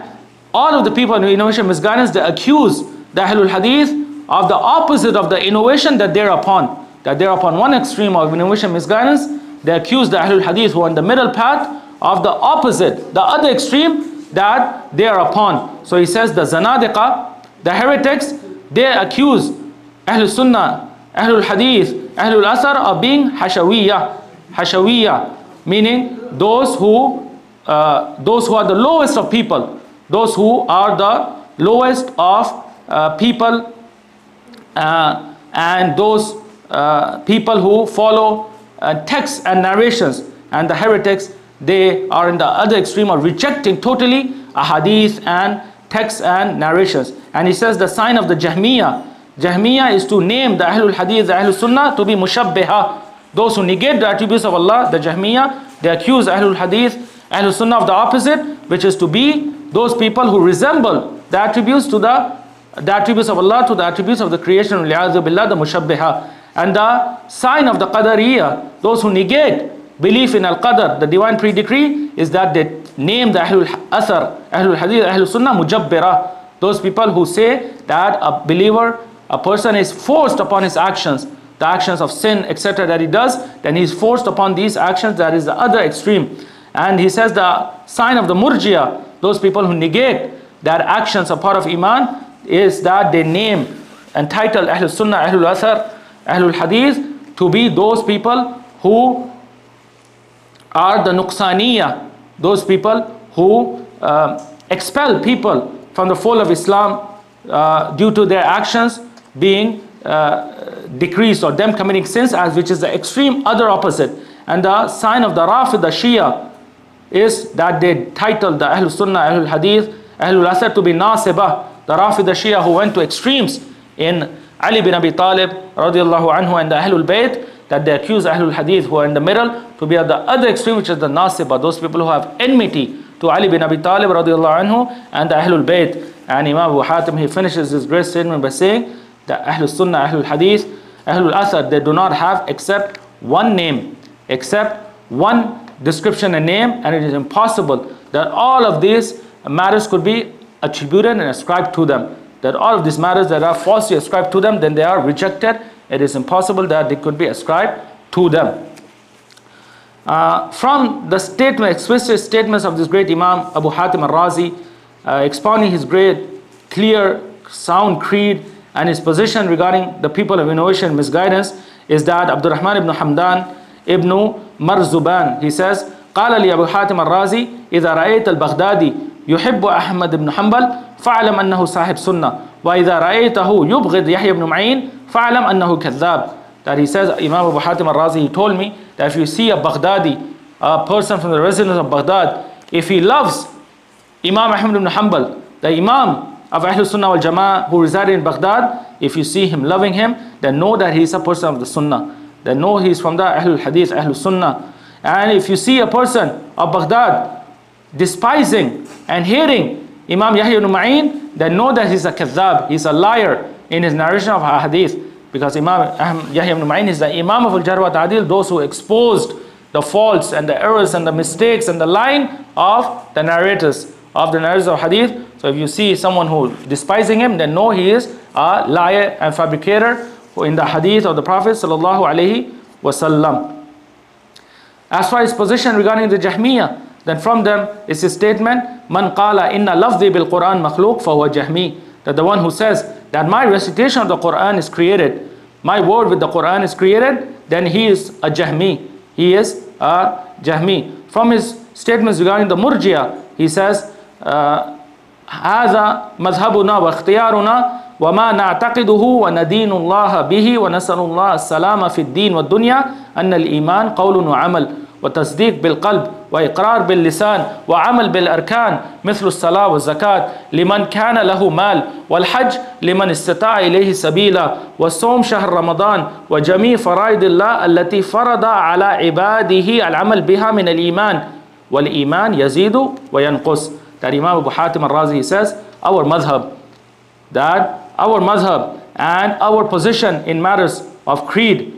all of the people of innovation and misguidance, they accuse the Ahlul Hadith of the opposite of the innovation that they're upon. That they're upon one extreme of innovation and misguidance, they accuse the Ahlul Hadith who are on the middle path of the opposite, the other extreme that they are upon. So he says the Zanadiqa, the heretics, they accuse Ahlul Sunnah, Ahlul Hadith, Ahlul Asar of being Hashawiyya, meaning those who are the lowest of people, those who are the lowest of people, and those people who follow texts and narrations. And the heretics, they are in the other extreme of rejecting totally a hadith and texts and narrations. And he says the sign of the Jahmiya is to name the Ahlul Hadith, the Ahlul Sunnah, to be mushabbiha, those who negate the attributes of Allah. The Jahmiya, they accuse Ahlul Hadith, Ahlul Sunnah of the opposite, which is to be those people who resemble the attributes to the attributes of Allah to the attributes of the creation, li'adhu billah, the mushabbiha. And the sign of the Qadariyya, those who negate belief in al-Qadar, the divine pre-decree, is that they name the Ahlul Athar, Ahlul Hadith, Ahlul Sunnah mujabbira, those people who say that a believer, a person is forced upon his actions, the actions of sin, etc. that he does, then he is forced upon these actions. That is the other extreme. And he says the sign of the Murjiya, those people who negate that actions are part of Iman, is that they name and title Ahlul Sunnah, Ahlul Athar, Ahlul Hadith to be those people who are the Nuqsaniya, those people who expel people from the fold of Islam due to their actions being decreased, or them committing sins, as which is the extreme other opposite. And the sign of the Rafid, the Shia, is that they title the Ahlul Sunnah, Ahlul Hadith, Ahlul Athar to be Nasibah. The Rafid, the Shia, who went to extremes in Ali bin Abi Talib radiallahu anhu and the Ahlul Bayt, that they accuse Ahlul Hadith who are in the middle to be at the other extreme, which is the Nasibah, those people who have enmity to Ali bin Abi Talib radiallahu anhu and the Ahlul Bayt. And Imam Abu Hatim, he finishes his great statement by saying that Ahlul Sunnah, Ahlul Hadith, Ahlul Athar, they do not have except one name, except one description and name, and it is impossible that all of these matters could be attributed and ascribed to them. that all of these matters that are falsely ascribed to them, then they are rejected. It is impossible that they could be ascribed to them. From the statement, explicit statements of this great Imam Abu Hatim al-Razi, expounding his great, clear, sound creed and his position regarding the people of innovation and misguidance, is that Abdurrahman ibn Hamdan ibn Marzuban, he says, قال لي أبو حاتم الرازي إذا رأيت البغدادي يحب أحمد بن حنبل فاعلم أنه صاحب سنة وإذا رأيته يبغض يحيى بن معين فاعلم أنه كذاب. That he says, Imam Abu Hatim al-Razi, he told me that if you see a Baghdadi, a person from the residents of Baghdad, if he loves Imam Ahmad ibn Hanbal, the Imam of Ahlul Sunnah wal Jama'ah who resided in Baghdad, if you see him loving him, then know that he is a person of the Sunnah. Then know he is from the Ahlul-Hadith, Ahlul Sunnah. And if you see a person of Baghdad despising and hating Imam Yahya ibn Ma'in, then know that he's a kadhab, he's a liar in his narration of hadith. Because Imam Yahya ibn Ma'in is the Imam of al-Jarh wat-Tadeel, those who exposed the faults and the errors and the mistakes and the lying of the narrators of hadith. So if you see someone who despising him, then know he is a liar and fabricator in the hadith of the Prophet sallallahu alaihi wasallam. As far as position regarding the Jahmiyyah, then from them is his statement, Man qala inna lafzi bil Quran makhluq fahuwa Jahmi. That the one who says that my recitation of the Quran is created, my word with the Quran is created, then he is a Jahmi. He is a Jahmi. From his statements regarding the Murji'ah, he says, هذا مذهبنا واختيارنا وما نعتقده وندين الله به ونسأل الله السلامة في الدين والدنيا أن الإيمان قول وعمل وتصديق بالقلب وإقرار باللسان وعمل بالأركان مثل الصلاة والزكاة لمن كان له مال والحج لمن استطاع إليه سبيلا والصوم شهر رمضان وجميع فرائض الله التي فرض على عباده العمل بها من الإيمان والإيمان يزيد وينقص. That Imam Abu Hatim al-Razi says, our madhab, and our position in matters of creed,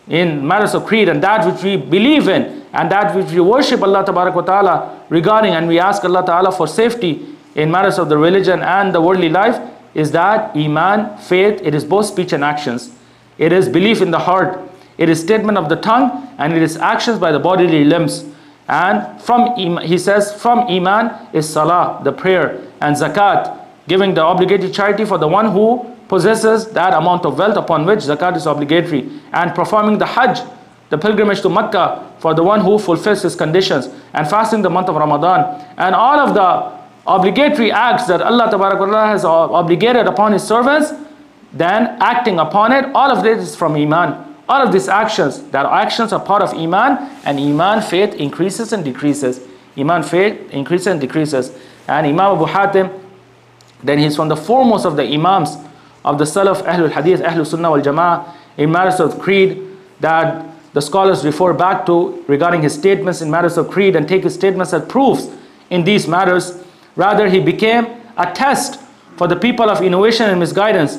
and that which we believe in, and that which we worship Allah Tabarak wa Ta'ala regarding, and we ask Allah Ta'ala for safety in matters of the religion and the worldly life, is that Iman, faith, it is both speech and actions. It is belief in the heart, it is statement of the tongue, and it is actions by the bodily limbs. And he says, from Iman is Salah, the prayer, and Zakat, giving the obligatory charity for the one who possesses that amount of wealth upon which Zakat is obligatory, and performing the Hajj, the pilgrimage to Mecca, for the one who fulfills his conditions, and fasting the month of Ramadan, and all of the obligatory acts that Allah Ta'ala has obligated upon his servants, then acting upon it, all of this is from Iman. All of these actions, that actions are part of Iman, and Iman, faith, increases and decreases. Iman, faith, increases and decreases. And Imam Abu Hatim, then he's from the foremost of the Imams of the Salaf, Ahlul-Hadith, Ahlul Sunnah wal Jama'ah, in matters of creed, that the scholars refer back to regarding his statements in matters of creed, and take his statements as proofs in these matters. Rather, he became a test for the people of innovation and misguidance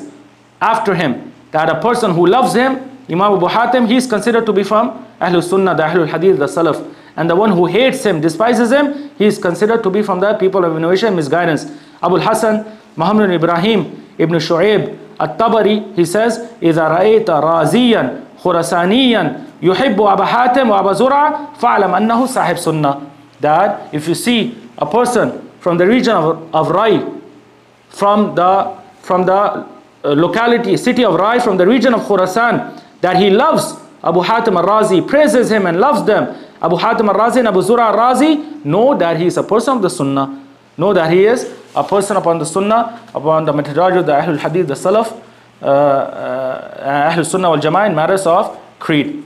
after him. That a person who loves him, Imam Abu Hatim, he is considered to be from Ahlul Sunnah, the Ahlul Hadith, the Salaf. And the one who hates him, despises him, he is considered to be from the people of innovation and misguidance. Abu Hassan, Muhammad ibn Ibrahim, Ibn Shu'aib, At-Tabari, he says, إِذَا رَأَيْتَ رَازِيًّا خُرَسَانِيًّا يُحِبُّ أَبَا حَاتِمْ وَأَبَا زُرْعَ فَعْلَمْ أَنَّهُ صَاحِبْ سُنَّةٍ. That if you see a person from the region of Rai, from the locality, city of Rai, from the region of Khurasan, that he loves Abu Hatim al-Razi, praises him and loves them, Abu Hatim al-Razi and Abu Zur'a al-Razi, know that he is a person of the Sunnah. Know that he is a person upon the Sunnah, upon the methodology of the Ahlul Hadith, the Salaf, Ahlul Sunnah wal Jama'ah in matters of creed.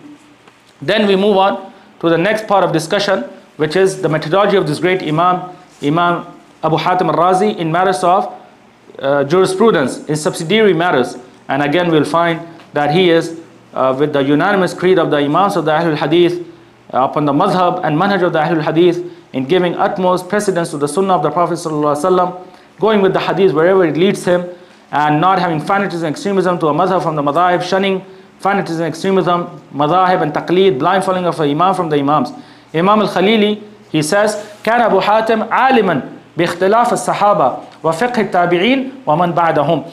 Then we move on to the next part of discussion, which is the methodology of this great Imam Abu Hatim al-Razi in matters of jurisprudence, in subsidiary matters. And again we'll find that he is with the unanimous creed of the Imams of the Ahlul Hadith, upon the madhab and manhaj of the Ahlul Hadith, in giving utmost precedence to the Sunnah of the Prophet ﷺ, going with the Hadith wherever it leads him, and not having fanatism and extremism to a madhab from the madhab, shunning fanatism, extremism, madhab and taqleed, blind following of an Imam from the Imams. Imam al-Khalili, he says, كان أبو حاتم عالما باختلاف الصحابة وفقه التابعين ومن بعدهم.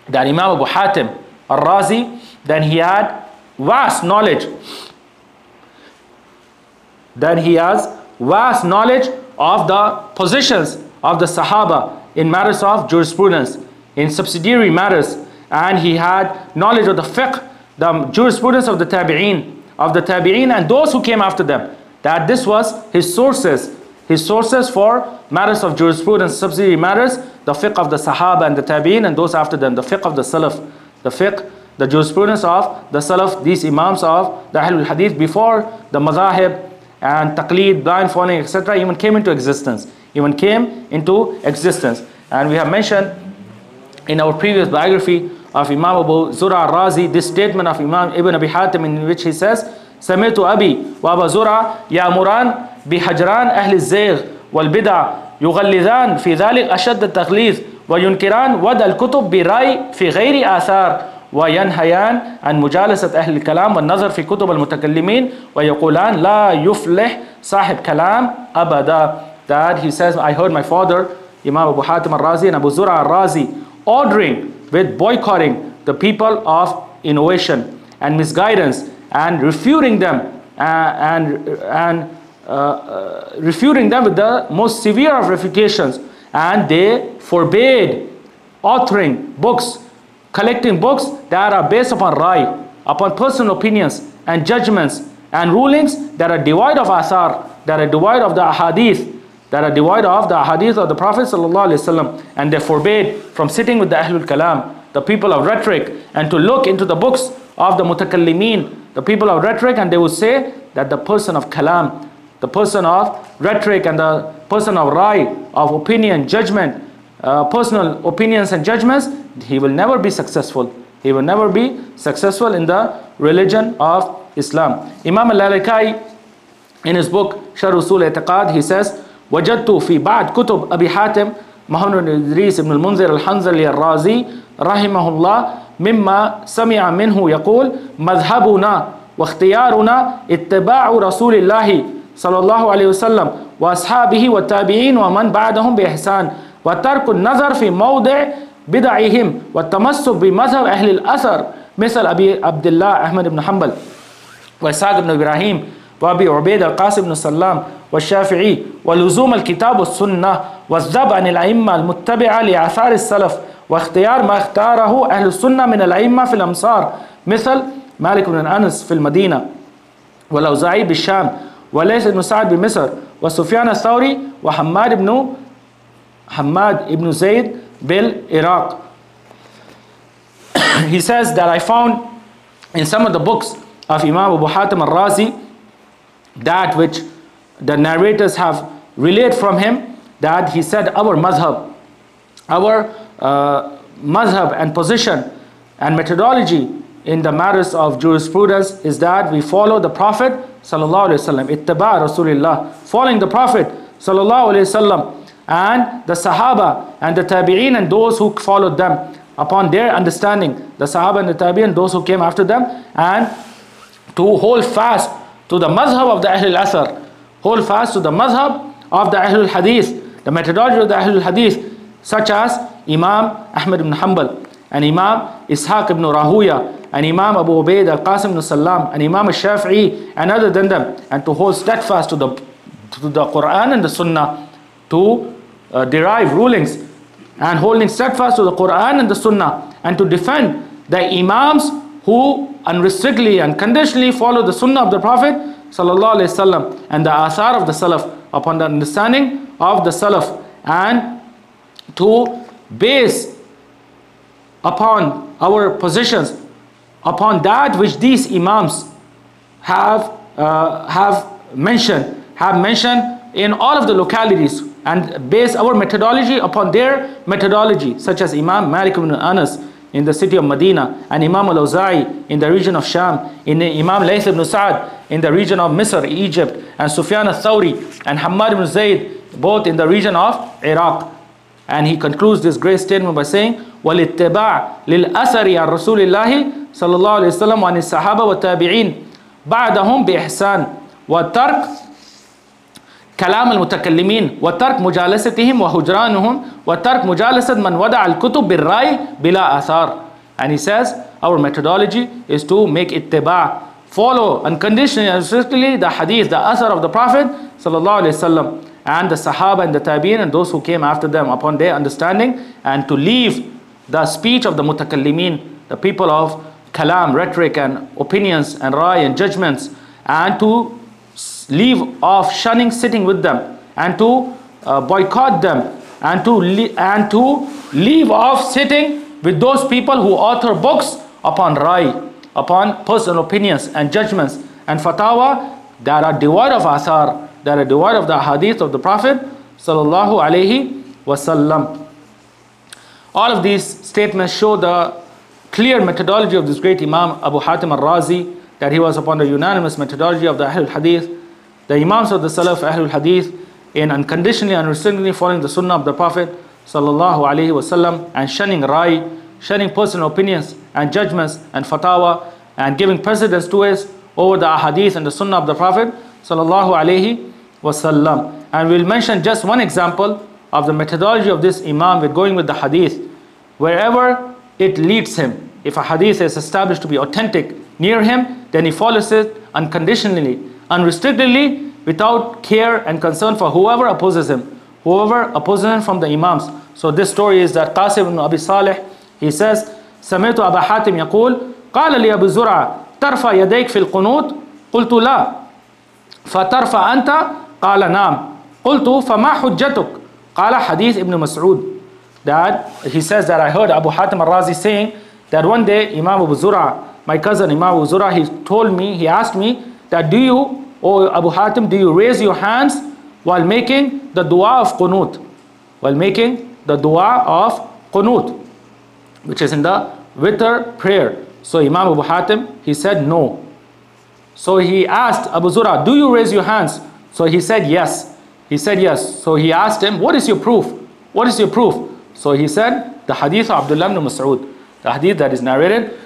That Imam Abu Hatim al-Razi, then he had vast knowledge. Then he has vast knowledge of the positions of the Sahaba in matters of jurisprudence, in subsidiary matters, and he had knowledge of the fiqh, the jurisprudence of the tabi'een and those who came after them. That this was his sources for matters of jurisprudence, subsidiary matters, the fiqh of the Sahaba and the tabi'een and those after them, the fiqh of the Salaf, the fiqh, the jurisprudence of the Salaf, these Imams of the Ahl-Hadith before the Madhahib and Taqleed, blind following, etc. even came into existence. And we have mentioned in our previous biography of Imam Abu Zura ar-Razi this statement of Imam Ibn Abi Hatim, in which he says, سمعت أبي وأبا زرع يأمران بحجران أهل الزيغ والبدع يغلظان في ذلك أشد التغليظ وينكران وضع الكتب برأي في غير آثار وينهيان عن مجالسة أهل الكلام والنظر في كتب المتكلمين ويقولان لا يفلح صاحب كلام أبدا. That he says, I heard my father Imam Abu Hatim al-Razi and Abu Zura al-Razi ordering with boycotting the people of innovation and misguidance and refuting them refuting them with the most severe of refutations, and they forbade authoring books, collecting books that are based upon rai, upon personal opinions and judgments and rulings that are devoid of athar, that are devoid of the ahadith, of the Prophet ﷺ, and they forbade from sitting with the Ahlul Kalam, the people of rhetoric, and to look into the books of the Mutakallimin, the people of rhetoric, and they would say that the person of Kalam, the person of rhetoric and the person of rai, of opinion, judgment, personal opinions and judgments, he will never be successful. He will never be successful in the religion of Islam. Imam al-Lalakai, in his book Sharh Usul I'tiqad, he says, وجدت في بعض كتب أبي حاتم محمد بن إدريس بن المنذر الحنظلي الرازي رحمه الله مما سمع منه يقول مذهبنا واختيارنا اتباع رسول الله صلى الله عليه وسلم وأصحابه والتابعين ومن بعدهم بإحسان وترك النظر في موضع بدعهم والتمسك بمذهب أهل الأثر مثل أبي عبد الله أحمد بن حنبل وإسحاق بن إبراهيم وأبي عبيد القاسم بن سلام والشافعي ولزوم الكتاب والسنة والذب عن الأئمة المتبعة لآثار السلف واختيار ما اختاره أهل السنة من الأئمة في الأمصار مثل مالك بن أنس في المدينة والأوزاعي بالشام وليث بن سعد بمصر وسفيان الثوري وحماد بن زيد بالعراق. He says that I found in some of the books of Imam Abu Hatim al-Razi that which the narrators have relayed from him, that he said our madhab and position and methodology in the matters of jurisprudence is that we follow the Prophet sallallahu alaihi wasallam, ittaba Rasulillah, following the Prophet sallallahu alaihi wasallam and the Sahaba and the Tabi'een and those who followed them upon their understanding, the Sahaba and the Tabi'een, those who came after them, and to hold fast to the madhab of the Ahlul Athar, hold fast to the madhab of the Ahlul Hadith, the methodology of the Ahlul Hadith, such as Imam Ahmad ibn Hanbal and Imam Ishaq ibn Rahuya and Imam Abu Ubaid al-Qasim ibn Salam and Imam al-Shafi'i and other than them, and to hold steadfast to the Quran and the Sunnah, to derive rulings and holding steadfast to the Quran and the Sunnah, and to defend the Imams who unrestrictedly and conditionally follow the Sunnah of the Prophet sallallahu alaihi wasallam and the Athar of the Salaf upon the understanding of the Salaf, and to base upon our positions upon that which these Imams have mentioned in all of the localities, and base our methodology upon their methodology, such as Imam Malik ibn Anas in the city of Medina, and Imam al-Awza'i in the region of Sham, in Imam Layth ibn Sa'ad in the region of Misr, Egypt, and Sufyan al-Thawri and Hammad ibn Zayd both in the region of Iraq. And he concludes this great statement by saying, وَالِاتِّبَاعِ لِلْأَثَرِ عَنْ رَسُولِ اللَّهِ صلى الله عليه وسلم وعن الصحابة والتابعين بعدهم بإحسان وترك كلام المتكلمين وترك مجالستهم وهجرانهم وترك مجالسة من وضع الكتب بالرأي بلا آثار. And he says our methodology is to make ittiba', follow unconditionally and strictly the hadith, the athar of the Prophet sallallahu alaihi wasallam, and the Sahaba and the Tabi'in and those who came after them upon their understanding, and to leave the speech of the mutakallimin, the people of kalam, rhetoric and opinions and rai and judgments, and to leave off shunning sitting with them, and to boycott them, and to leave off sitting with those people who author books upon rai, upon personal opinions and judgments and fatawa that are devoid of athar, that are devoid of the hadith of the Prophet sallallahu alaihi wasallam. All of these statements show the clear methodology of this great Imam Abu Hatim al-Razi, that he was upon the unanimous methodology of the Ahle-Hadith, the Imams of the Salaf Ahle-Hadith, in unconditionally and unrestrictedly following the Sunnah of the Prophet sallallahu alaihi wasallam, and shunning rai, shunning personal opinions and judgments and fatawa, and giving precedence to it over the ahadith and the Sunnah of the Prophet sallallahu alaihi wasallam. And we'll mention just one example of the methodology of this Imam with going with the hadith wherever it leads him. If a hadith is established to be authentic near him, then he follows it unconditionally, unrestrictedly, without care and concern for whoever opposes him, from the Imams. So this story is that Qasim ibn Abi Salih, he says, سمعت أبا حاتم يقول قال لي أبو زرعة ترفع يديك في القنوت قلت لا فترفع أنت قال نعم قلت فما حجتك قال حديث ابن مسعود. That he says that I heard Abu Hatim al-Razi saying that one day Imam Abu Zura, my cousin Imam Abu Zura, he asked me that do you, O Abu Hatim, do you raise your hands while making the dua of qunut? While making the dua of qunut, which is in the witr prayer. So Imam Abu Hatim, he said no. So he asked Abu Zura, do you raise your hands? So he said yes. He said yes. So he asked him, what is your proof? What is your proof? So he said, the hadith of Abdullah ibn Mas'ud, the hadith that is narrated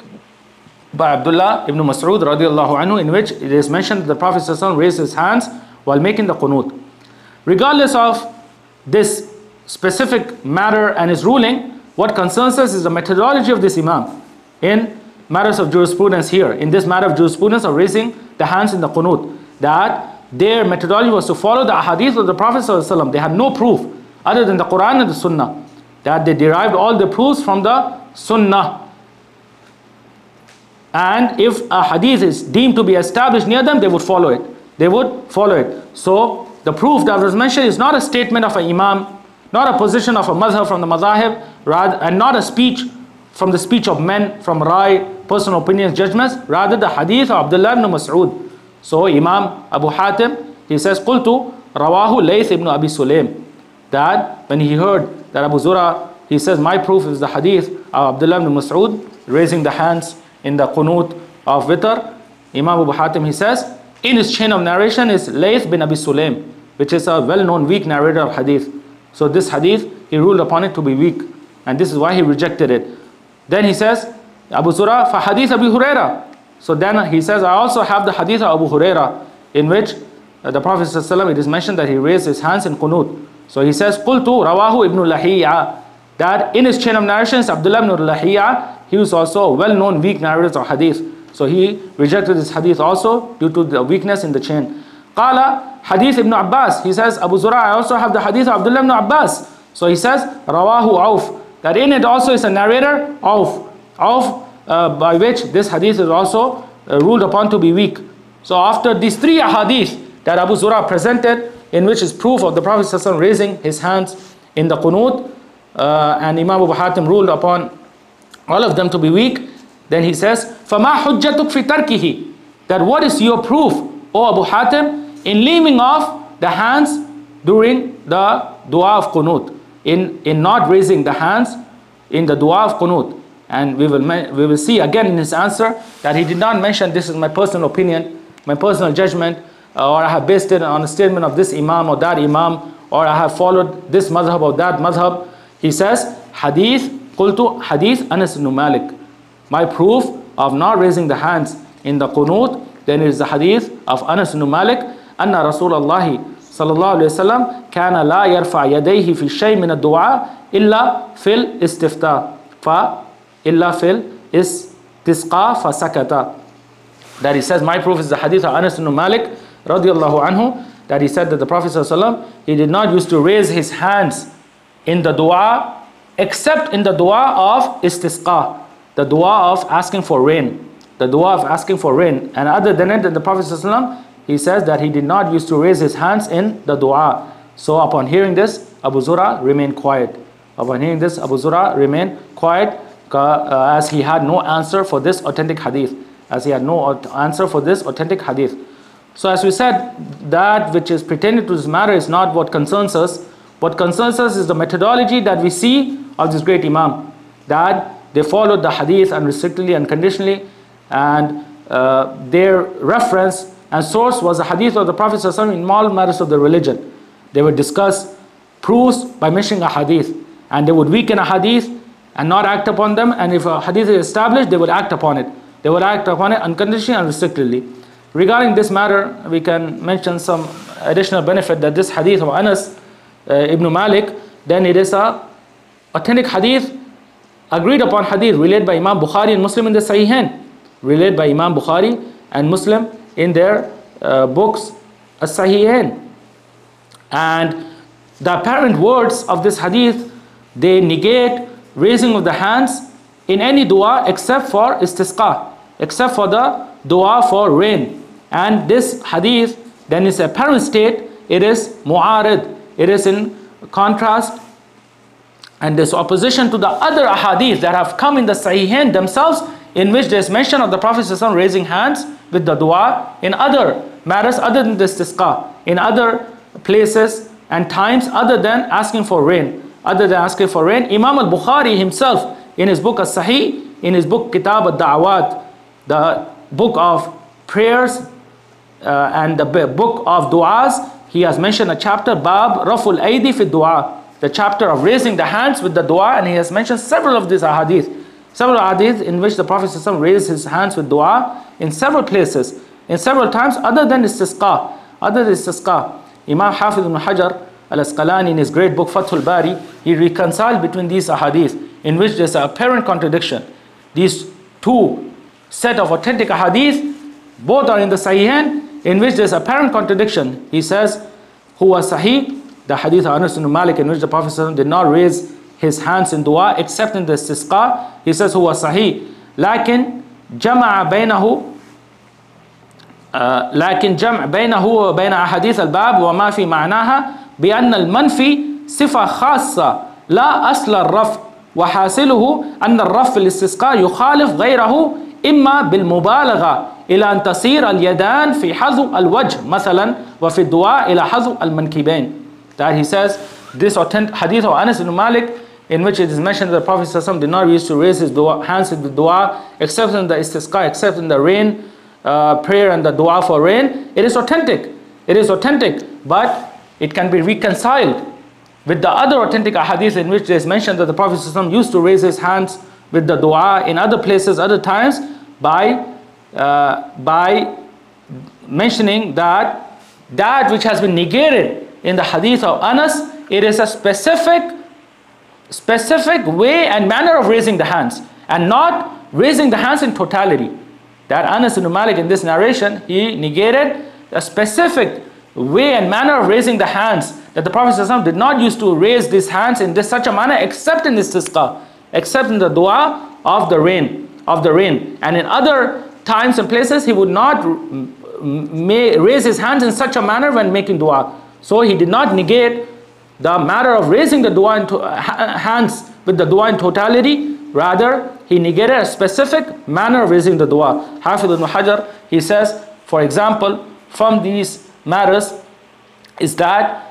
by Abdullah ibn Mas'ud radiallahu anhu, in which it is mentioned that the Prophet ﷺ raised his hands while making the qunut. Regardless of this specific matter and his ruling, what concerns us is the methodology of this Imam in matters of jurisprudence here, in this matter of jurisprudence of raising the hands in the qunut, that their methodology was to follow the hadith of the Prophet ﷺ. They had no proof other than the Quran and the Sunnah, that they derived all the proofs from the Sunnah. And if a hadith is deemed to be established near them, they would follow it. They would follow it. So the proof that was mentioned is not a statement of an Imam, not a position of a madhab from the madhahib, rather, and not a speech from the speech of men, from rai, personal opinions, judgments, rather the hadith of Abdullah ibn Mas'ud. So Imam Abu Hatim, he says, قُلْتُ رَوَاهُ لَيْث ibn Abi Sulaym. That when he heard that Abu Zura, he says, my proof is the hadith of Abdullah ibn Mas'ud, raising the hands in the qunut of witr. Imam Abu Hatim, he says, in his chain of narration is Layth bin Abi Sulaym, which is a well-known weak narrator of hadith. So this hadith, he ruled upon it to be weak, and this is why he rejected it. Then he says, Abu Zura, fa hadith Abu Huraira. So then he says, I also have the hadith of Abu Huraira, in which the Prophet ﷺ, it is mentioned that he raised his hands in qunut. So he says, Qultu rawahu ibn Lahiyya, that in his chain of narrations, Abdullah ibn Lahiyya, he was also a well-known weak narrator of hadith. So he rejected this hadith also due to the weakness in the chain. Qala hadith ibn Abbas, he says, Abu Zura, I also have the hadith of Abdullah ibn Abbas. So he says, rawahu Auf, that in it also is a narrator, Auf, by which this hadith is also ruled upon to be weak. So after these three hadith that Abu Zura presented, in which is proof of the Prophet ﷺ raising his hands in the qunut, and Imam Abu Hatim ruled upon all of them to be weak, then he says, فَمَا حُجَّتُكْ فِي تَرْكِهِ, that what is your proof, O Abu Hatim, in leaving off the hands during the dua of qunut, in not raising the hands in the dua of qunut. And we will see again in his answer that he did not mention this is my personal opinion, my personal judgment, or I have based it on a statement of this Imam or that Imam, or I have followed this madhab or that madhab. He says, hadith, qultu hadith Anas ibn Malik. My proof of not raising the hands in the qunut, then it is the hadith of Anas ibn Malik, anna Rasulullah صلى الله عليه وسلم كان لا يرفع يديه في شيء من الدعاء إلا في الاستفتاء إلا في الاستسقاء فسكت. That he says, my proof is the hadith of Anas ibn Malik radiallahu anhu, that he said that the Prophet ﷺ, he did not used to raise his hands in the dua except in the dua of istisqa, the dua of asking for rain, the dua of asking for rain. And other than it, the Prophet ﷺ, he says that he did not used to raise his hands in the dua. So upon hearing this, Abu Zur'a remained quiet. Upon hearing this, Abu Zur'a remained quiet as he had no answer for this authentic hadith. As he had no answer for this authentic hadith. So as we said, that which is pertaining to this matter is not what concerns us. What concerns us is the methodology that we see of this great Imam. That they followed the hadith unrestrictedly and conditionally, and their reference and source was the hadith of the Prophet ﷺ in all matters of the religion. They would discuss proofs by mentioning a hadith, and they would weaken a hadith and not act upon them, and if a hadith is established, they would act upon it. They would act upon it unconditionally and restrictedly. Regarding this matter, we can mention some additional benefit that this hadith of Anas ibn Malik, then it is a authentic hadith, agreed upon hadith, related by Imam Bukhari and Muslim in the Sahihain, related by Imam Bukhari and Muslim in their books as-Sahihain. And the apparent words of this hadith, they negate raising of the hands in any dua except for istisqa, except for the dua for rain. And this hadith, then its apparent state, it is mu'arid, it is in contrast and this opposition to the other ahadith that have come in the Sahihain themselves, in which there is mention of the Prophet ﷺ raising hands with the dua in other matters other than this istisqa, in other places and times other than asking for rain. Other than asking for rain, Imam al-Bukhari himself, in his book as-Sahih, in his book Kitab al-Da'wat, the book of prayers and the book of du'as, he has mentioned a chapter, Bab Raful Aidi fi Du'a, the chapter of raising the hands with the dua, and he has mentioned several of these ahadith, several ahadith in which the Prophet ﷺ raised his hands with dua in several places, in several times other than istisqa, other than istisqa. Imam Hafiz ibn Hajar al-Asqalani in his great book Fathul Bari, he reconciled between these ahadith in which there is an apparent contradiction. These two set of authentic ahadith, both are in the Sahihain, in which there is apparent contradiction. He says, Huwa Sahih, the hadith of Anas ibn Malik, in which the Prophet ﷺ did not raise his hands in dua except in the istisqa. He says, Huwa Sahih, lakin jama'a baynahu لكن جمع بينه وبين أحاديث الباب وما في معناها بأن المنفي صفة خاصة لا أصل الرفع وحاصله أن الرفع في الاستسقاء يخالف غيره إما بالمبالغة إلى أن تصير اليدان في حذو الوجه مثلا وفي الدعاء إلى حذو المنكبين. That he says, this authentic hadith of Anas ibn Malik, in which it is mentioned that the Prophet ﷺ did not used to raise his hands in the dua except in the istisqa, except in the rain prayer and the dua for rain. It is authentic. It is authentic, but it can be reconciled with the other authentic ahadith in which it is mentioned that the Prophet ﷺ used to raise his hands with the dua in other places, other times, by mentioning that which has been negated in the hadith of Anas, it is a specific way and manner of raising the hands, and not raising the hands in totality. That Anas ibn Malik in this narration, he negated a specific way and manner of raising the hands, that the Prophet ﷺ did not used to raise these hands in such a manner except in istisqa, except in the dua of the rain, and in other times and places he would not raise his hands in such a manner when making dua. So he did not negate the matter of raising the dua hands with the dua in totality. Rather, he negated a specific manner of raising the dua. Hafiz ibn Hajar, he says, for example, from these matters is that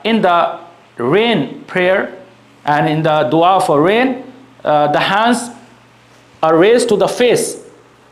in the rain prayer and in the dua for rain, the hands are raised to the face,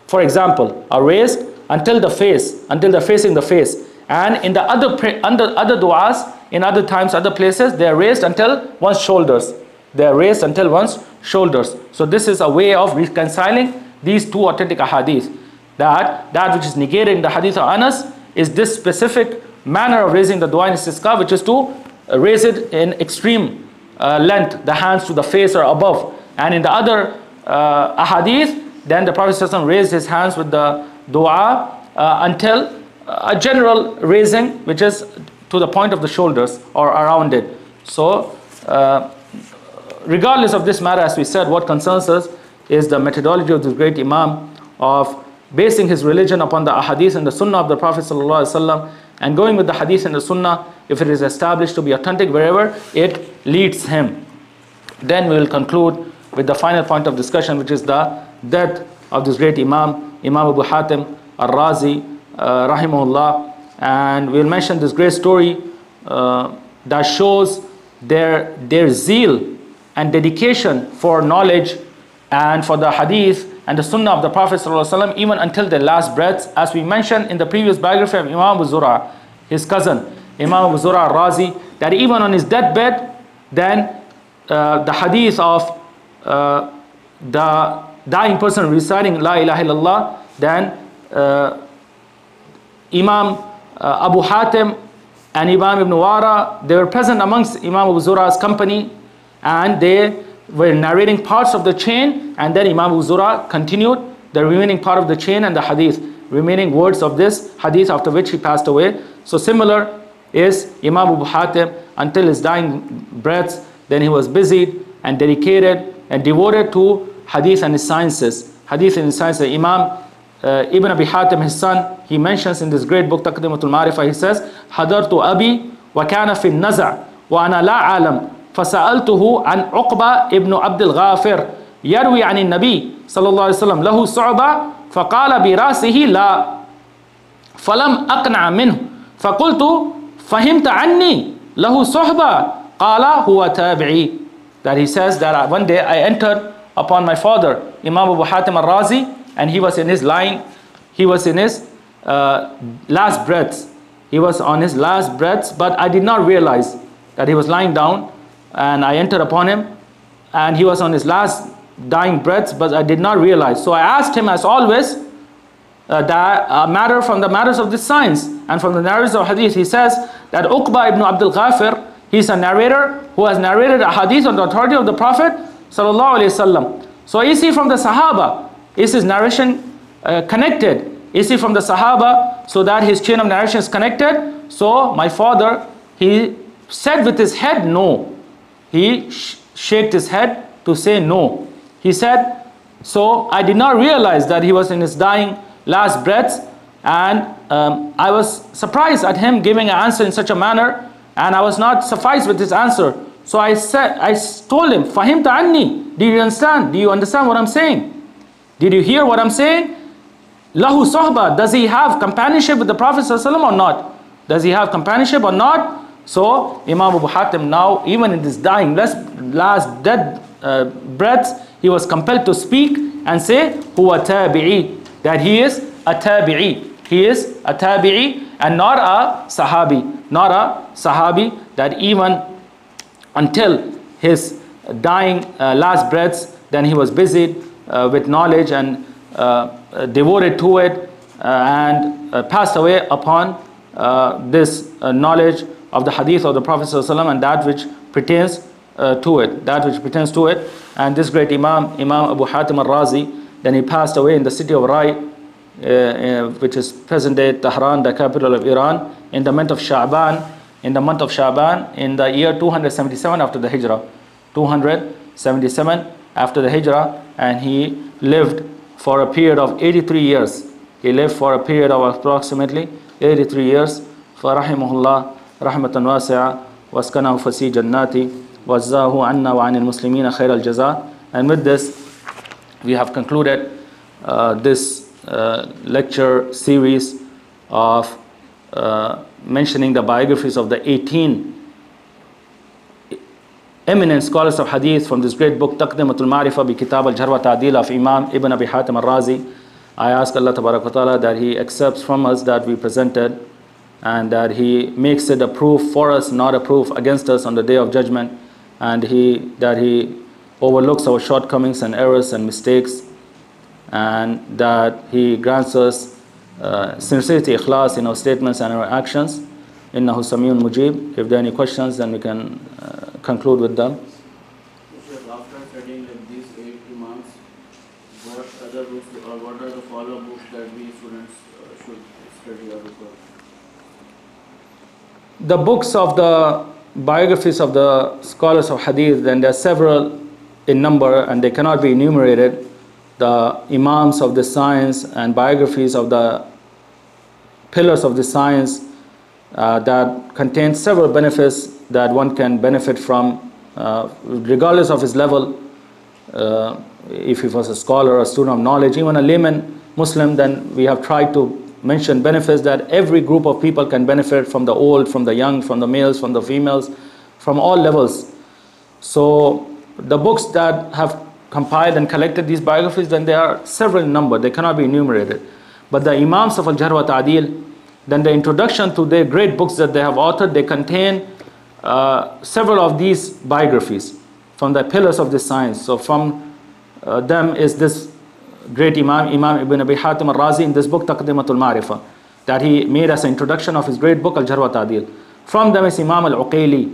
for example, are raised until the face, until they're facing the face. And in the other du'as, in other times, other places, they are raised until one's shoulders. They are raised until one's shoulders. So this is a way of reconciling these two authentic ahadith. That which is negated in the hadith of Anas is this specific manner of raising the dua in istisqa, which is to raise it in extreme length, the hands to the face or above. And in the other ahadith, then the Prophet ﷺ raised his hands with the dua until a general raising, which is to the point of the shoulders or around it. So regardless of this matter, as we said, what concerns us is the methodology of this great Imam of basing his religion upon the ahadith and the sunnah of the Prophet ﷺ, and going with the hadith and the sunnah if it is established to be authentic wherever it leads him. Then we will conclude with the final point of discussion, which is the death of this great Imam, Imam Abu Hatim ar-Razi rahimahullah. And we will mention this great story that shows their zeal and dedication for knowledge and for the hadith and the sunnah of the Prophet ﷺ, even until their last breaths. As we mentioned in the previous biography of Imam Abu Zura, his cousin, Imam Abu Zura al-Razi, that even on his deathbed, then the hadith of the dying person reciting La ilaha illallah, then Imam Abu Hatim and Imam Ibn Wara, they were present amongst Imam Abu Zura's company, and they were narrating parts of the chain, and then Imam Abu Zura continued the remaining part of the chain and the hadith, remaining words of this hadith, after which he passed away. So similar is Imam Abu Hatim until his dying breaths. Then he was busied and dedicated and devoted to hadith and his sciences. Hadith and his sciences. Imam Ibn Abi Hatim, his son, he mentions in this great book Taqdimatul-Marifah, he says, حضرت أبي وكان في النزع وأنا لا أعلم فسألته عن عقبة ابن عبد الغافر يروي عن النبي صلى الله عليه وسلم له صعبة فقال برأسه لا فلم أقنع منه فقلت فهمت عني له صحبة قال هو تابعي. That he says that one day I entered upon my father Imam Abu Hatim ar-Razi, and he was in his last breaths. He was on his last breaths, but I did not realize that he was lying down, and I entered upon him and he was on his last dying breaths, but I did not realize. So I asked him, as always, matter from the matters of this science and from the narrators of hadith. He says that Uqba ibn Abdul Ghafir, he's a narrator who has narrated a hadith on the authority of the Prophet sallallahu alaihi wasallam. So is he from the Sahaba? Is his narration connected? Is he from the Sahaba, so that his chain of narration is connected? So my father, he said with his head no. He shaked his head to say no. He said, so I did not realize that he was in his dying last breaths, and I was surprised at him giving an answer in such a manner, and I was not sufficed with his answer. So I told him, Fahimta anni, did you understand? Do you understand what I'm saying? Did you hear what I'm saying? Lahu sohba, does he have companionship with the Prophet ﷺ or not? Does he have companionship or not? So Imam Abu Hatim now, even in this dying last dead breaths, he was compelled to speak and say, Huwa tabi'i, that he is a tabi'i. He is a tabi'i and not a sahabi. Not a sahabi, that even until his dying last breaths, then he was busied with knowledge and devoted to it, and passed away upon this knowledge of the hadith of the Prophet ﷺ and that which pertains to it. And this great Imam Abu Hatim ar-Razi, then he passed away in the city of Rai, which is present day Tehran, the capital of Iran, in the month of Sha'ban, in the year 277 after the Hijrah. 277 after the Hijrah, and he lived for a period of 83 years. He lived for a period of approximately 83 years. فَرَحِمَهُ رحمة واسعة واسكنه فسيح جناتي وجزاه عنا وعن المسلمين خير الجزاء. And with this, we have concluded this lecture series of mentioning the biographies of the 18 eminent scholars of hadith from this great book Taqdimatul-Marifah bi Kitab al-Jarh wat-Tadeel of Imam Ibn Abi Hatim al-Razi. I ask Allah Tabarak wa Ta'ala that He accepts from us that we presented, and that He makes it a proof for us, not a proof against us on the day of judgment, and that He overlooks our shortcomings and errors and mistakes, and that He grants us sincerity, ikhlas in our statements and our actions. إنه سميع مجيب. If there are any questions, then we can conclude with them. After studying like these 8 Imams, what other books or what are the follow books that we students should study or refer? The books of the biographies of the scholars of Hadith, then there are several in number and they cannot be enumerated. The Imams of the science and biographies of the pillars of the science that contain several benefits that one can benefit from regardless of his level. If he was a scholar or a student of knowledge, even a layman Muslim, then we have tried to mention benefits that every group of people can benefit from, the old, from the young, from the males, from the females, from all levels. So the books that have compiled and collected these biographies, then there are several in number, they cannot be enumerated. But the Imams of al-Jarh wat-Tadeel, then the introduction to their great books that they have authored, they contain several of these biographies from the pillars of this science. So from them is this great Imam Ibn Abi Hatim al-Razi in this book Taqdimatul-Marifah, that he made as an introduction of his great book al-Jarh wat-Tadeel. From them is Imam al-Uqayli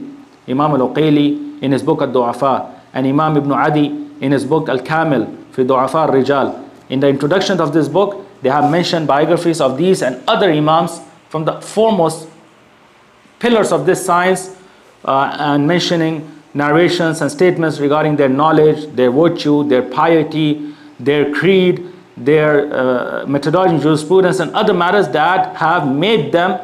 in his book al-Du'afa, and Imam Ibn Adi in his book al-Kamil fi Du'afa al-Rijal. In the introduction of this book, they have mentioned biographies of these and other Imams from the foremost pillars of this science, and mentioning narrations and statements regarding their knowledge, their virtue, their piety, their creed, their methodology, jurisprudence, and other matters that have made them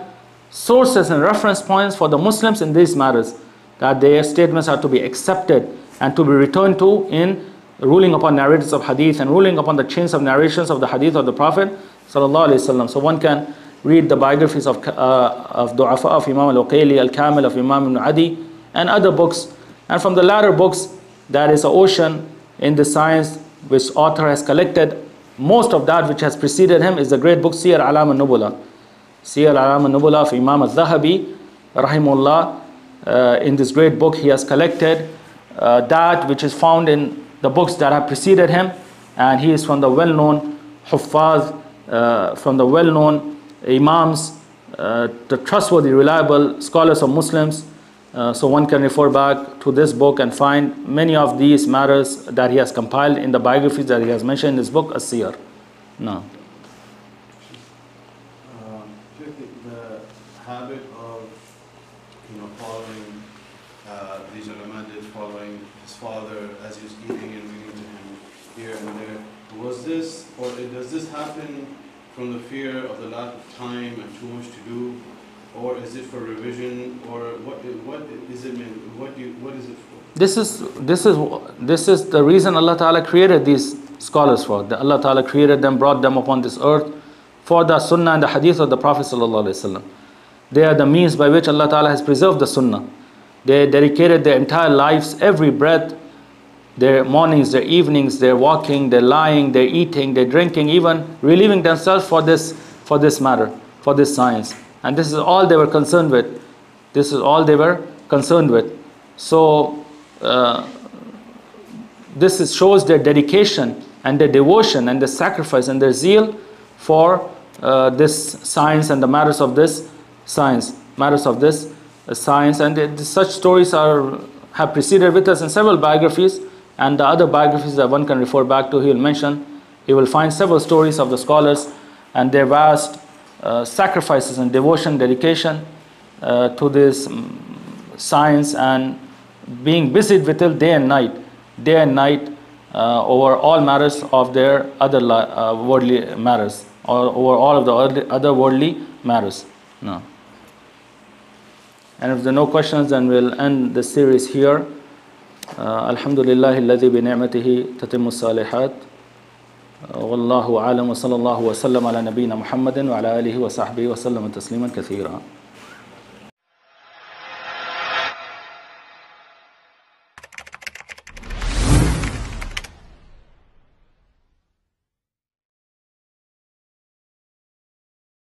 sources and reference points for the Muslims in these matters, that their statements are to be accepted and to be returned to in ruling upon narratives of hadith and ruling upon the chains of narrations of the hadith of the Prophet sallallahu alaihi wasallam. So one can read the biographies of Du'afa of Imam al-Uqayli, al-Kamil of Imam Ibn Adi, and other books. And from the latter books, there is an ocean in the science which author has collected. Most of that which has preceded him is the great book Siyar A'lam al-Nubala. Siyar A'lam al-Nubala of Imam al-Zahabi, rahimullah. In this great book, he has collected that which is found in the books that have preceded him, and he is from the well-known Huffaz, from the well-known Imams, the trustworthy, reliable scholars of Muslims. So one can refer back to this book and find many of these matters that he has compiled in the biographies that he has mentioned in his book, As-Siyar. No. The habit of, following these ulama, following his father as he was eating and reading to him here and there, was this, or does this happen from the fear of the lack of time and too much to do, or is it for revision, or what is it meant? What is it for? This is the reason Allah Ta'ala created these scholars for. Allah Ta'ala created them, brought them upon this earth for the sunnah and the hadith of the Prophet sallallahu alaihi wasallam. They are the means by which Allah Ta'ala has preserved the sunnah. They dedicated their entire lives, every breath, their mornings, their evenings, their walking, their lying, their eating, their drinking, even relieving themselves for this matter, for this science. And this is all they were concerned with. This is all they were concerned with. So this shows their dedication and their devotion and their sacrifice and their zeal for this science and the matters of this science. And such stories have preceded with us in several biographies, and the other biographies that one can refer back to, he will find several stories of the scholars and their vast sacrifices and devotion, dedication to this science, and being busied with it day and night over all matters of their other worldly matters, or over all of the other worldly matters. No. And if there are no questions, then we'll end the series here. Alhamdulillah alladhi bi ni'matihi tatimmu salihat. Wallahu a'lam wa sallallahu wa sallam ala nabiyyina Muhammadin wa ala alihi wa sahbihi wa sallam tasliman kathira.